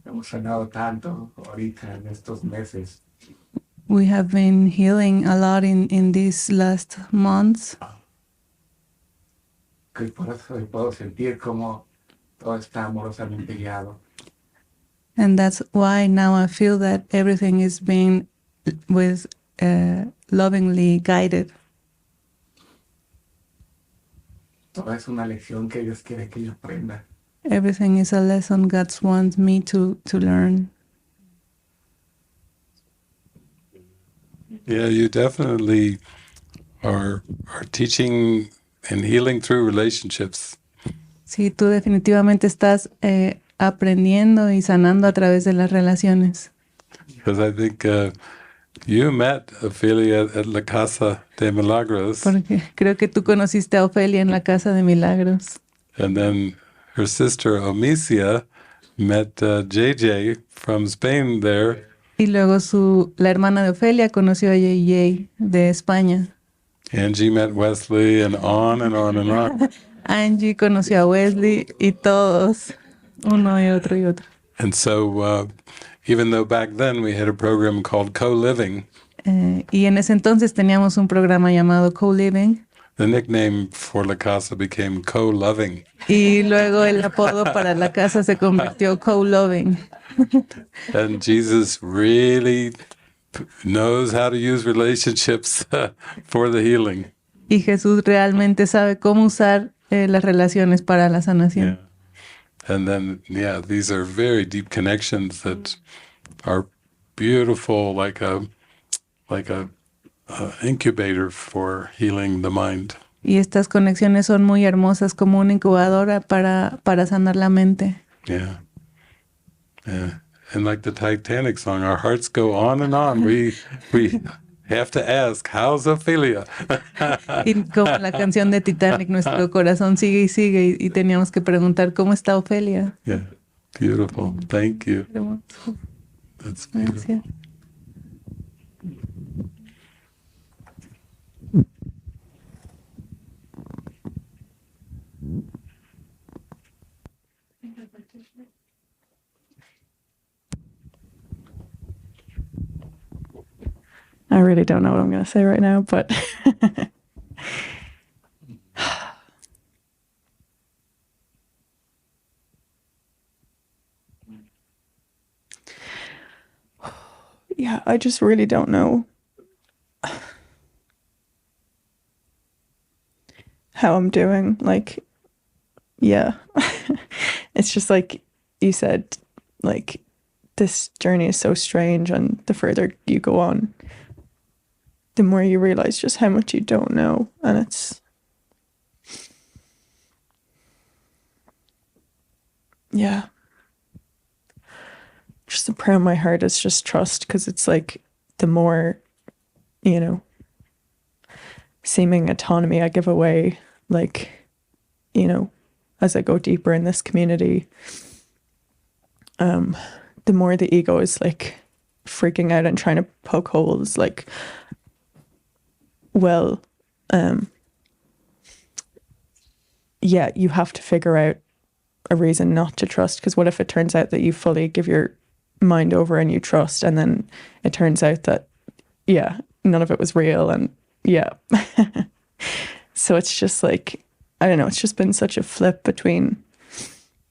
Hemos sanado tanto ahorita en estos meses. We have been healing a lot in these last months, Que por eso hoy puedo sentir como todo está amorosamente guiado. and that's why now I feel that everything is being with lovingly guided. Todo es una lección que Dios quiere que yo aprenda. Everything is a lesson God wants me to learn. Yeah, you definitely are teaching and healing through relationships. Sí, tú definitivamente estás aprendiendo y sanando a través de las relaciones. Because I think you met Ophelia at La Casa de Milagros, Porque creo que tú conociste a Ofelia en la Casa de Milagros. and then her sister Omicia met JJ from Spain there, Y luego la hermana de Ofelia conoció a JJ de España. Angie met Wesley, and on and on and on. Angie conoció a Wesley y todos, uno y otro y otro. And so even though back then we had a program called Co-Living, Y en ese entonces teníamos un programa llamado Co-Living. the nickname for La Casa became Co-Loving. Y luego el apodo para la casa se convirtió Co-Loving. And Jesus really knows how to use relationships for the healing. Y Jesús realmente sabe cómo usar las relaciones para la sanación. Yeah. And then, these are very deep connections that are beautiful, like a incubator for healing the mind. Y estas conexiones son muy hermosas como una incubadora para sanar la mente. Yeah. And like the Titanic song, our hearts go on and on. We have to ask, how's Ophelia? Y como la canción de Titanic, nuestro corazón sigue y sigue y teníamos que preguntar, ¿cómo está Ofelia? Yeah. Beautiful. Thank you. Hermoso. That's beautiful. Gracias. I really don't know what I'm going to say right now, but yeah, I just really don't know how I'm doing. Like, yeah, it's just like you said, like this journey is so strange, and the further you go on, the more you realize just how much you don't know. And it's, yeah, just the prayer in my heart is just trust, because it's like the more, you know, seeming autonomy I give away, like, you know, as I go deeper in this community, the more the ego is like freaking out and trying to poke holes, like, well, yeah, you have to figure out a reason not to trust, because what if it turns out that you fully give your mind over and you trust, and then it turns out that, yeah, none of it was real, and yeah. So it's just like, I don't know, it's just been such a flip between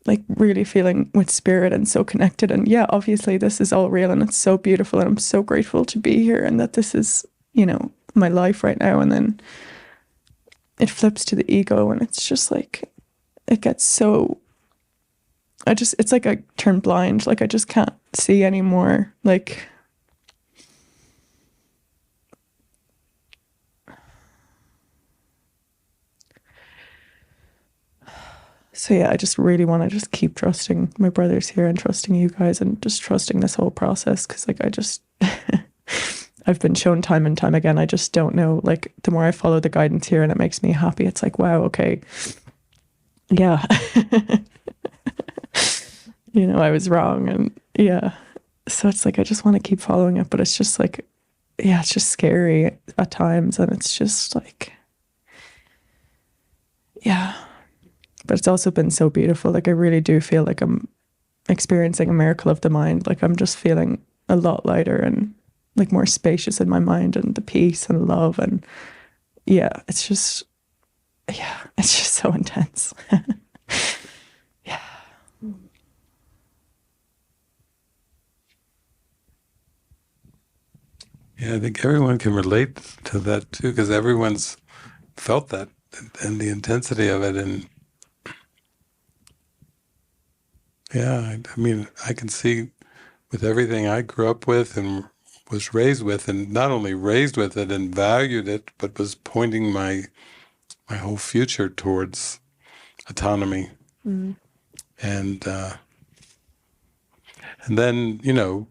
like really feeling with spirit and so connected, and yeah, obviously this is all real and it's so beautiful and I'm so grateful to be here and that this is, you know, my life right now. And then it flips to the ego, and it's just like, it gets so, it's like I turn blind, like I just can't see anymore, like, so yeah, I just really want to just keep trusting my brothers here and trusting you guys and just trusting this whole process, because like I just I've been shown time and time again, I just don't know, like the more I follow the guidance here and it makes me happy, it's like, wow, okay, yeah. You know, I was wrong, and yeah, so it's like I just want to keep following it, but it's just like, yeah, it's just scary at times, and it's just like, yeah. But it's also been so beautiful. Like I really do feel like I'm experiencing a miracle of the mind. Like I'm just feeling a lot lighter and like more spacious in my mind, and the peace and love, and yeah, it's just so intense. Yeah. Yeah, I think everyone can relate to that too, because everyone's felt that and the intensity of it. And yeah, I mean, I can see with everything I grew up with and was raised with, and not only raised with it and valued it, but was pointing my whole future towards autonomy. Mm. And then, you know,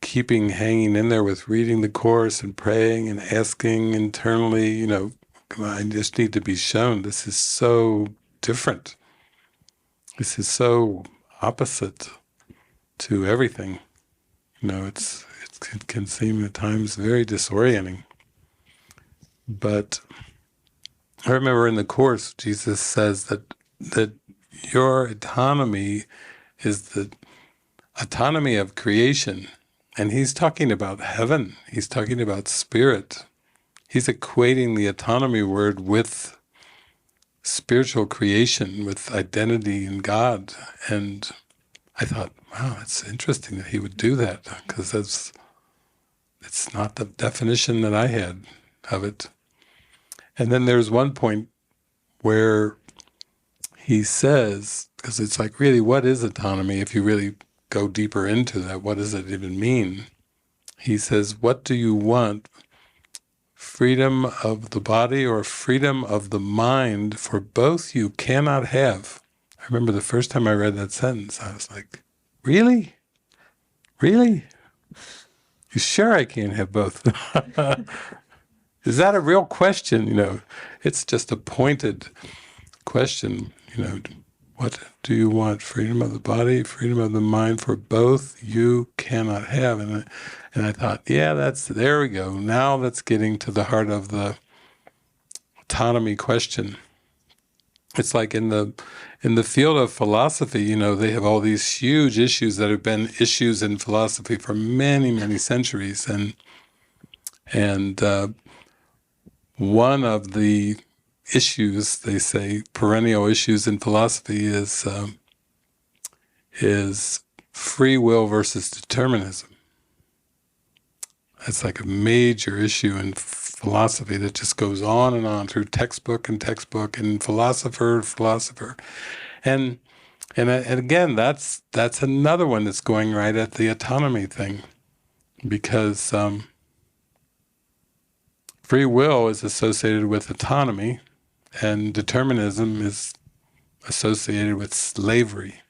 keeping hanging in there with reading the Course and praying and asking internally, you know, I just need to be shown this is so different. This is so opposite to everything. You know, it can seem at times very disorienting. But I remember in the Course, Jesus says that your autonomy is the autonomy of creation. And he's talking about heaven. He's talking about spirit. He's equating the autonomy word with spiritual creation, with identity in God. And I thought, wow, it's interesting that he would do that, because it's not the definition that I had of it. And then there's one point where he says, because it's like, really, what is autonomy? If you really go deeper into that, what does it even mean? He says, what do you want? Freedom of the body or freedom of the mind? For both you cannot have. I remember the first time I read that sentence, I was like, really? Really? You sure I can't have both? Is that a real question? You know, it's just a pointed question. You know, what do you want? Freedom of the body, freedom of the mind? For both you cannot have. And I thought, yeah, there we go. Now that's getting to the heart of the autonomy question. It's like in the field of philosophy, you know, they have all these huge issues that have been issues in philosophy for many, many centuries, and one of the issues, they say, perennial issues in philosophy is free will versus determinism. That's like a major issue in philosophy that just goes on and on through textbook and philosopher. And And again, that's another one that's going right at the autonomy thing, because free will is associated with autonomy, and determinism is associated with slavery.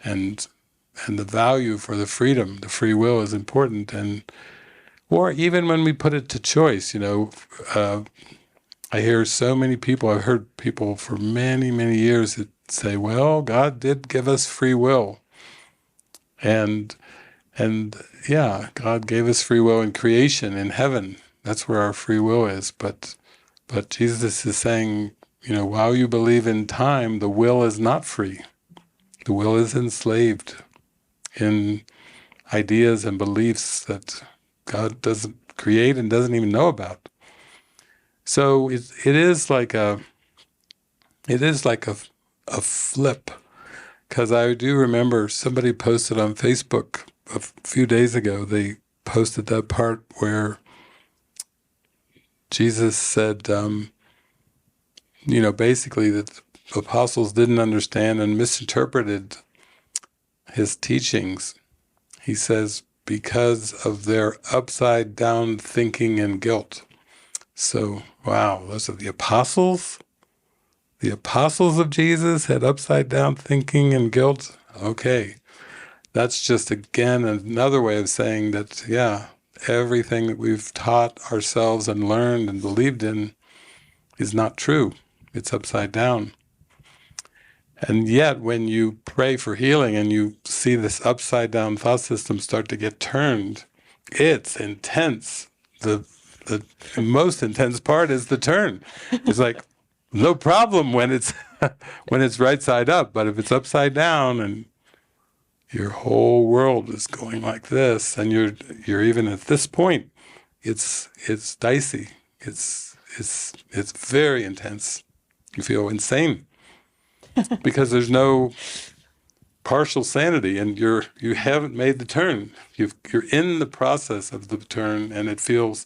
And the value for the freedom, the free will, is important. And or even when we put it to choice, I hear so many people. I've heard people for many, many years that say, "Well, God did give us free will," and yeah, God gave us free will in creation, in heaven. That's where our free will is. But Jesus is saying, while you believe in time, the will is not free. The will is enslaved in ideas and beliefs that God doesn't create and doesn't even know about. So it is like a flip, because I do remember somebody posted on Facebook a few days ago. They posted that part where Jesus said, basically that the apostles didn't understand and misinterpreted his teachings. He says, because of their upside down thinking and guilt. So, wow, those are the apostles? The apostles of Jesus had upside down thinking and guilt? Okay. That's just, again, another way of saying that, yeah, everything that we've taught ourselves and learned and believed in is not true. It's upside down. And yet, when you pray for healing and you see this upside down thought system start to get turned, it's intense. The most intense part is the turn. It's like, no problem when it's when it's right side up, but if it's upside down and your whole world is going like this, and you're even at this point, it's dicey. It's very intense. You feel insane because there's no partial sanity, and you haven't made the turn. You're in the process of the turn, and it feels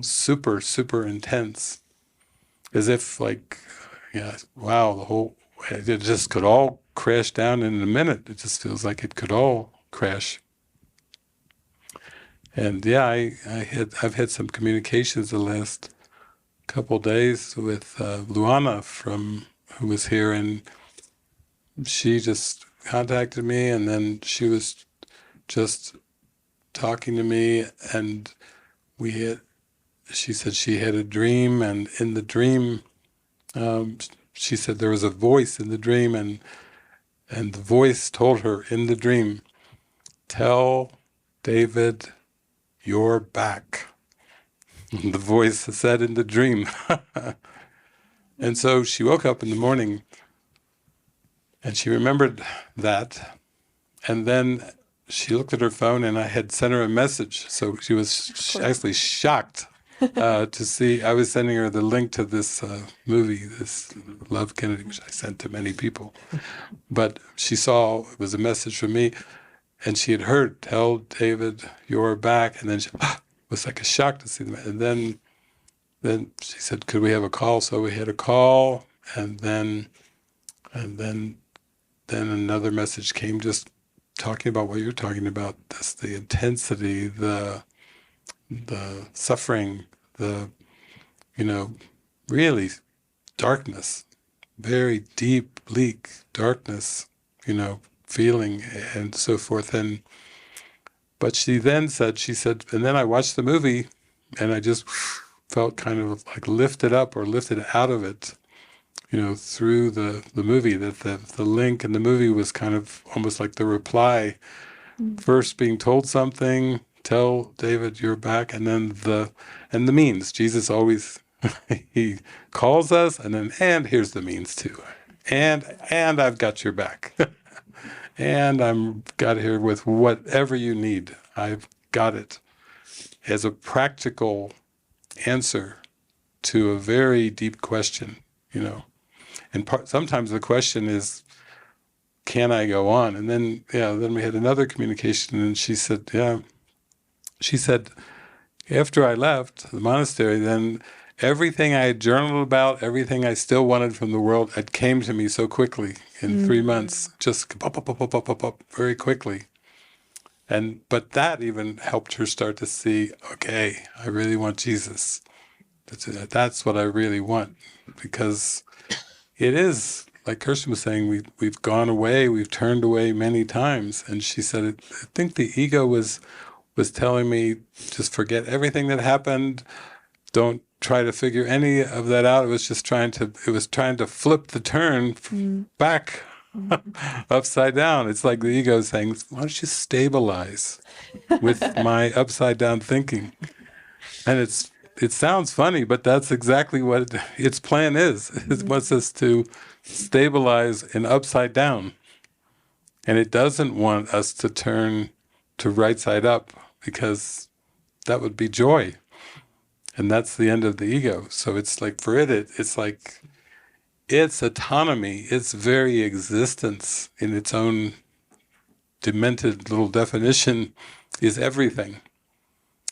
super, super intense, as if like, yeah, wow, it just could all crash down in a minute. It just feels like it could all crash. And yeah, I've had some communications the last couple of days with Luana who was here, and she just contacted me, and then she was just talking to me, and she said she had a dream, and in the dream, she said there was a voice in the dream, and the voice told her in the dream, "Tell David you're back." The voice said in the dream. And so she woke up in the morning and she remembered that, and then she looked at her phone, and I had sent her a message. So she was actually shocked to see. I was sending her the link to this movie, this Love Kennedy, which I sent to many people. But she saw it was a message from me, and she had heard, "Tell David you're back," and then it was like a shock to see them. And then she said, "Could we have a call?" So we had a call, and then another message came, just talking about what you're talking about, the intensity, the suffering, the really darkness, very deep, bleak darkness, feeling and so forth. But she said, and then I watched the movie, and I just felt kind of like lifted up or lifted out of it, through the movie, that the link in the movie was kind of almost like the reply, first being told something, "Tell David you're back," and then the means. Jesus always, he calls us, and then, and here's the means too. And I've got your back. And I'm got here with whatever you need. I've got it as a practical answer to a very deep question, And sometimes the question is, can I go on? And then, then we had another communication, and she said, after I left the monastery, then everything I had journaled about, everything I still wanted from the world, it came to me so quickly in 3 months, just pop, pop, pop, pop, pop, pop, pop, very quickly. But that even helped her start to see, okay, I really want Jesus. That's what I really want, because it is, like Kirsten was saying, we've gone away, we've turned away many times. And she said, I think the ego was telling me, just forget everything that happened. Don't try to figure any of that out. It was trying to flip the turn back upside down. It's like the ego saying, why don't you stabilize with my upside down thinking? And it sounds funny, but that's exactly what its plan is. It wants us to stabilize in upside down. And it doesn't want us to turn to right side up, because that would be joy. And that's the end of the ego. So it's like, for it's like its autonomy, its very existence in its own demented little definition is everything.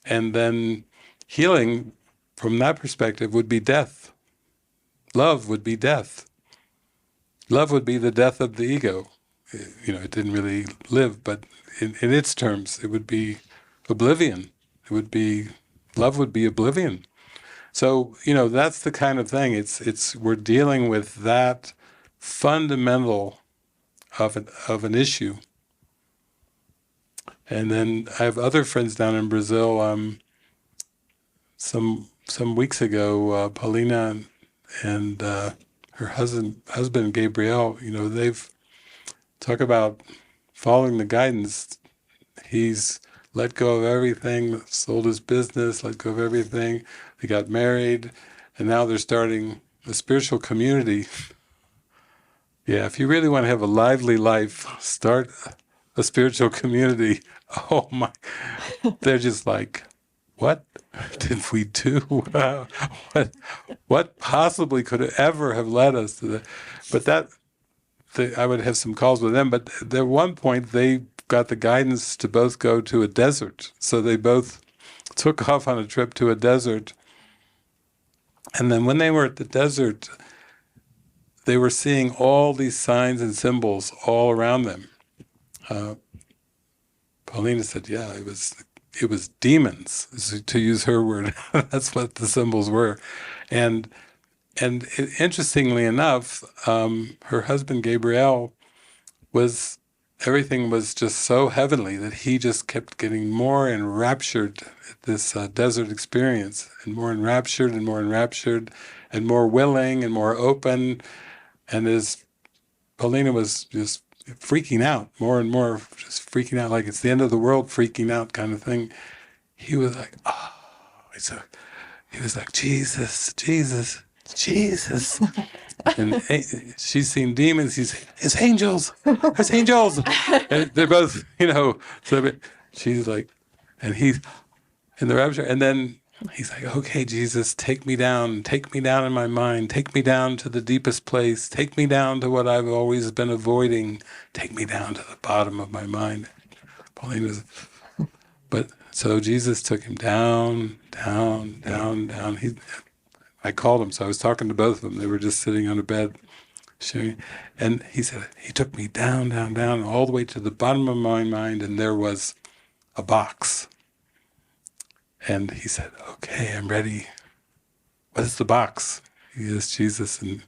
And then healing from that perspective would be death. Love would be death. Love would be the death of the ego. It didn't really live, but in its terms, it would be oblivion. Love would be oblivion. So, that's the kind of thing. We're dealing with that fundamental of an issue. And then I have other friends down in Brazil. Some weeks ago, Paulina and her husband Gabriel, they've talk about following the guidance. He's let go of everything, sold his business, let go of everything. They got married, and now they're starting a spiritual community. Yeah, if you really want to have a lively life, start a spiritual community. Oh my, they're just like, what did we do? What possibly could ever have led us to that? But I would have some calls with them, but at one point they got the guidance to both go to a desert. So they both took off on a trip to a desert. And then when they were at the desert, they were seeing all these signs and symbols all around them. Paulina said, yeah, it was demons, to use her word. That's what the symbols were. And interestingly enough, her husband Gabriel everything was just so heavenly that he just kept getting more enraptured at this desert experience, and more enraptured and more enraptured, and more willing and more open. And as Paulina was just freaking out, more and more, just freaking out, like it's the end of the world, freaking out kind of thing. He was like, oh, he was like, Jesus, Jesus, Jesus. And she's seen demons. It's angels. It's angels. And they're both, so she's like, and he's in the rapture. And then he's like, okay, Jesus, take me down in my mind. Take me down to the deepest place. Take me down to what I've always been avoiding. Take me down to the bottom of my mind. So Jesus took him down, down, down, down. I called him, so I was talking to both of them. They were just sitting on a bed, and he said, he took me down, down, down, all the way to the bottom of my mind, and there was a box. And he said, okay, I'm ready. What is the box? He asked Jesus, and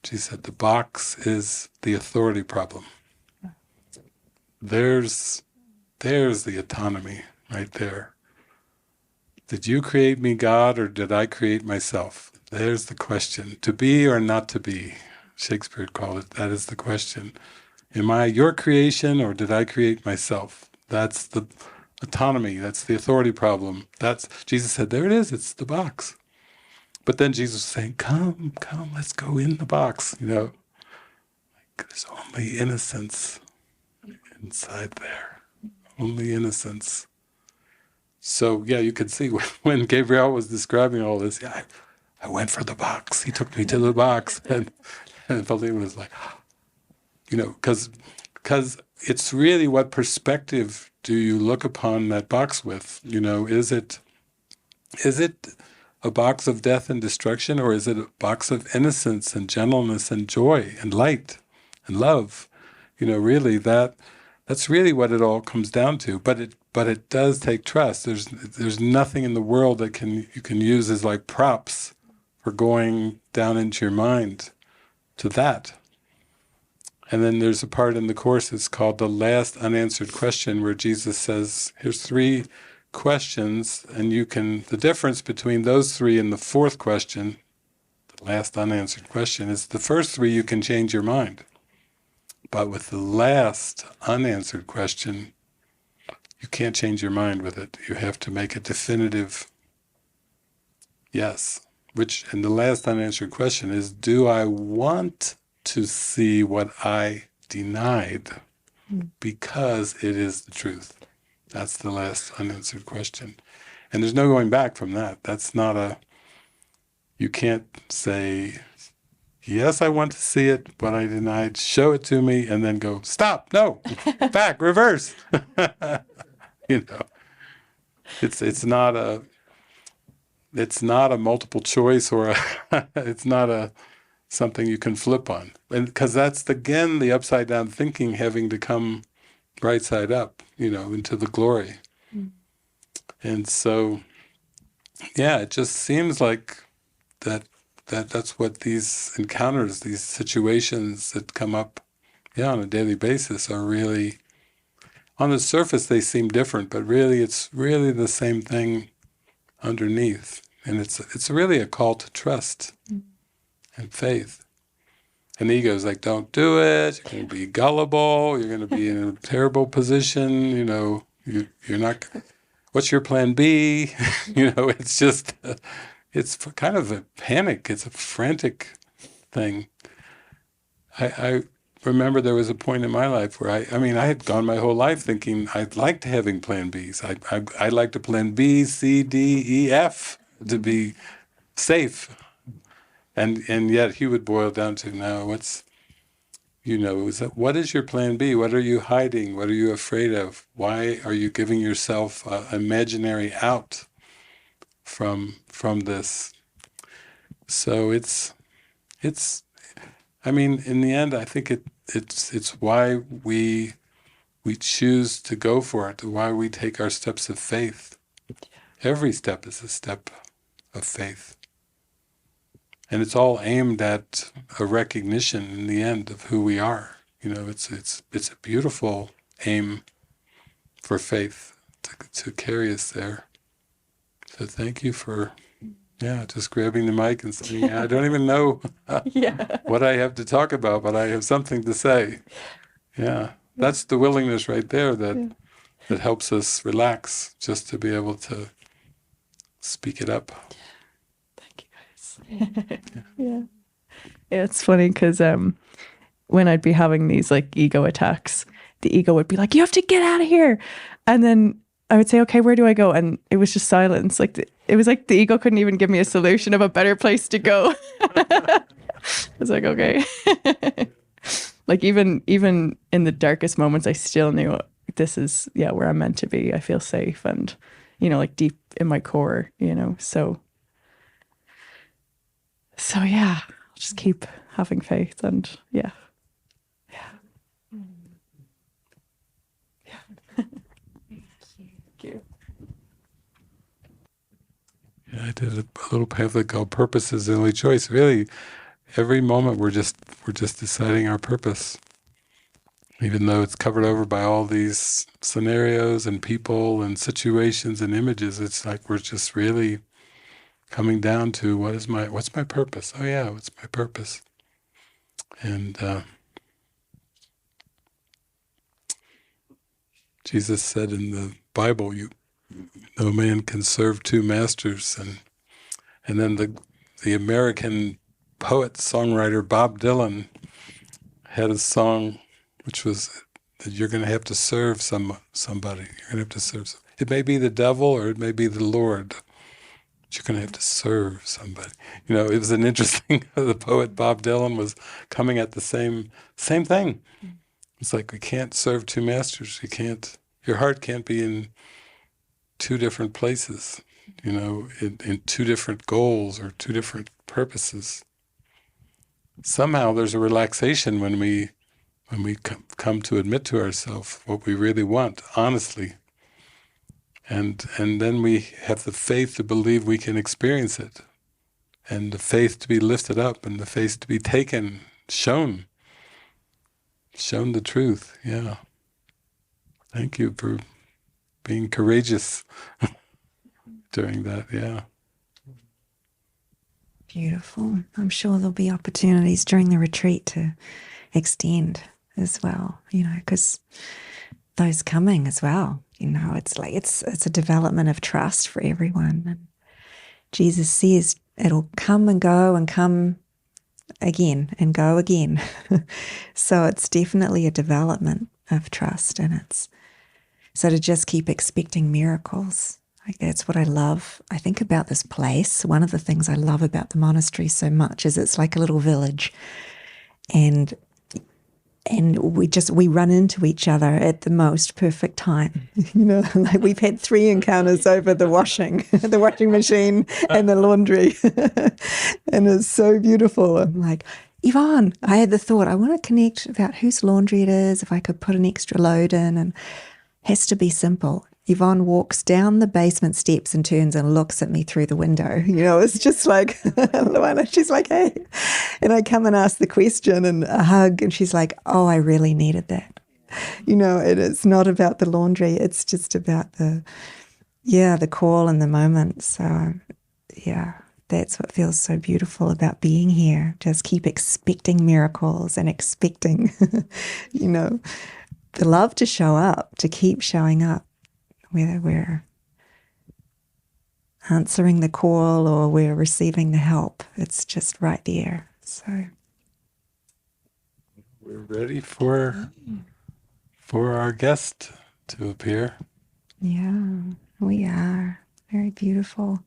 she said, the box is the authority problem. There's the autonomy right there. Did you create me, God, or did I create myself? There's the question. To be or not to be? Shakespeare called it. That is the question. Am I your creation, or did I create myself? That's the autonomy. That's the authority problem. Jesus said, there it is. It's the box. But then Jesus was saying, come, let's go in the box. Like, there's only innocence inside there. Only innocence. So, yeah, you could see when Gabriel was describing all this, yeah, I went for the box. He took me to the box. And Paulina was like, because it's really, what perspective do you look upon that box with? Is it a box of death and destruction, or is it a box of innocence and gentleness and joy and light and love? Really that's really what it all comes down to. But it does take trust. There's nothing in the world that you can use as like props for going down into your mind to that. And then there's a part in the Course, it's called the last unanswered question, where Jesus says, here's 3 questions, and the difference between those 3 and the 4th question, the last unanswered question, is the first 3 you can change your mind. But with the last unanswered question, you can't change your mind with it. You have to make a definitive yes. And the last unanswered question is, do I want to see what I denied because it is the truth? That's the last unanswered question. And there's no going back from that. That's not you can't say, yes, I want to see it, but I denied, show it to me, and then go, stop, no, back, reverse. It's not a multiple choice, or it's not something you can flip on. And because that's, again, the upside down thinking having to come right side up, into the glory. And so, yeah, it just seems like that's what these encounters, these situations that come up, on a daily basis are really, on the surface they seem different, but really it's really the same thing underneath. And it's really a call to trust and faith. And the ego is like, don't do it, you're going to be gullible, you're going to be in a terrible position, you're not, what's your plan B? It's just, it's kind of a panic, it's a frantic thing. I remember there was a point in my life where I had gone my whole life thinking I'd like to having plan Bs. I'd like to plan B, C, D, E, F to be safe. And yet he would boil down to, now what is your plan B? What are you hiding? What are you afraid of? Why are you giving yourself an imaginary out from this? So it's in the end, I think it's why we choose to go for it, why we take our steps of faith. Every step is a step of faith. And it's all aimed at a recognition in the end of who we are. It's a beautiful aim for faith to carry us there. So thank you for just grabbing the mic and saying, I don't even know what I have to talk about, but I have something to say. Yeah, that's the willingness right there that helps us relax, just to be able to speak it up. Yeah, it's funny because when I'd be having these like ego attacks, the ego would be like, you have to get out of here, and then I would say, okay, where do I go? And it was just silence. Like it was like the ego couldn't even give me a solution of a better place to go. I was like, okay. Like even in the darkest moments, I still knew this is where I'm meant to be. I feel safe and like deep in my core, So yeah, I'll just keep having faith and yeah. Thank you. Yeah, I did a little pamphlet called "Purpose is the Only Choice." Really, every moment we're just deciding our purpose, even though it's covered over by all these scenarios and people and situations and images. It's like we're just really coming down to what's my purpose? Oh yeah, what's my purpose? And Jesus said in the Bible, no man can serve 2 masters. And then the American poet songwriter Bob Dylan had a song which was that you're going to have to serve somebody. You're going to have to serve. It may be the devil or it may be the Lord. You're going to have to serve somebody. It was an interesting, the poet Bob Dylan was coming at the same thing. It's like we can't serve 2 masters. Your heart can't be in 2 different places. in two different goals or two different purposes. Somehow there's a relaxation when we come to admit to ourselves what we really want, honestly. And then we have the faith to believe we can experience it, and the faith to be lifted up, and the faith to be taken, shown the truth. Yeah. Thank you for being courageous during that. Yeah. Beautiful. I'm sure there'll be opportunities during the retreat to extend as well, because those coming as well, it's like it's a development of trust for everyone. And Jesus says it'll come and go and come again and go again. So it's definitely a development of trust, and it's so to just keep expecting miracles. Like that's what I love. I think about this place. One of the things I love about the monastery so much is it's like a little village, and we run into each other at the most perfect time. Like we've had 3 encounters over the washing machine and the laundry. And it's so beautiful. I'm like, Yvonne, I had the thought, I want to connect about whose laundry it is, if I could put an extra load in, and it has to be simple. Yvonne walks down the basement steps and turns and looks at me through the window. It's just like, Luana, she's like, hey. And I come and ask the question and a hug, and she's like, oh, I really needed that. It's not about the laundry. It's just about the call and the moment. So, that's what feels so beautiful about being here. Just keep expecting miracles and expecting, the love to show up, to keep showing up. Whether we're answering the call or we're receiving the help, it's just right there. So we're ready for our guest to appear. Yeah, we are. Very beautiful.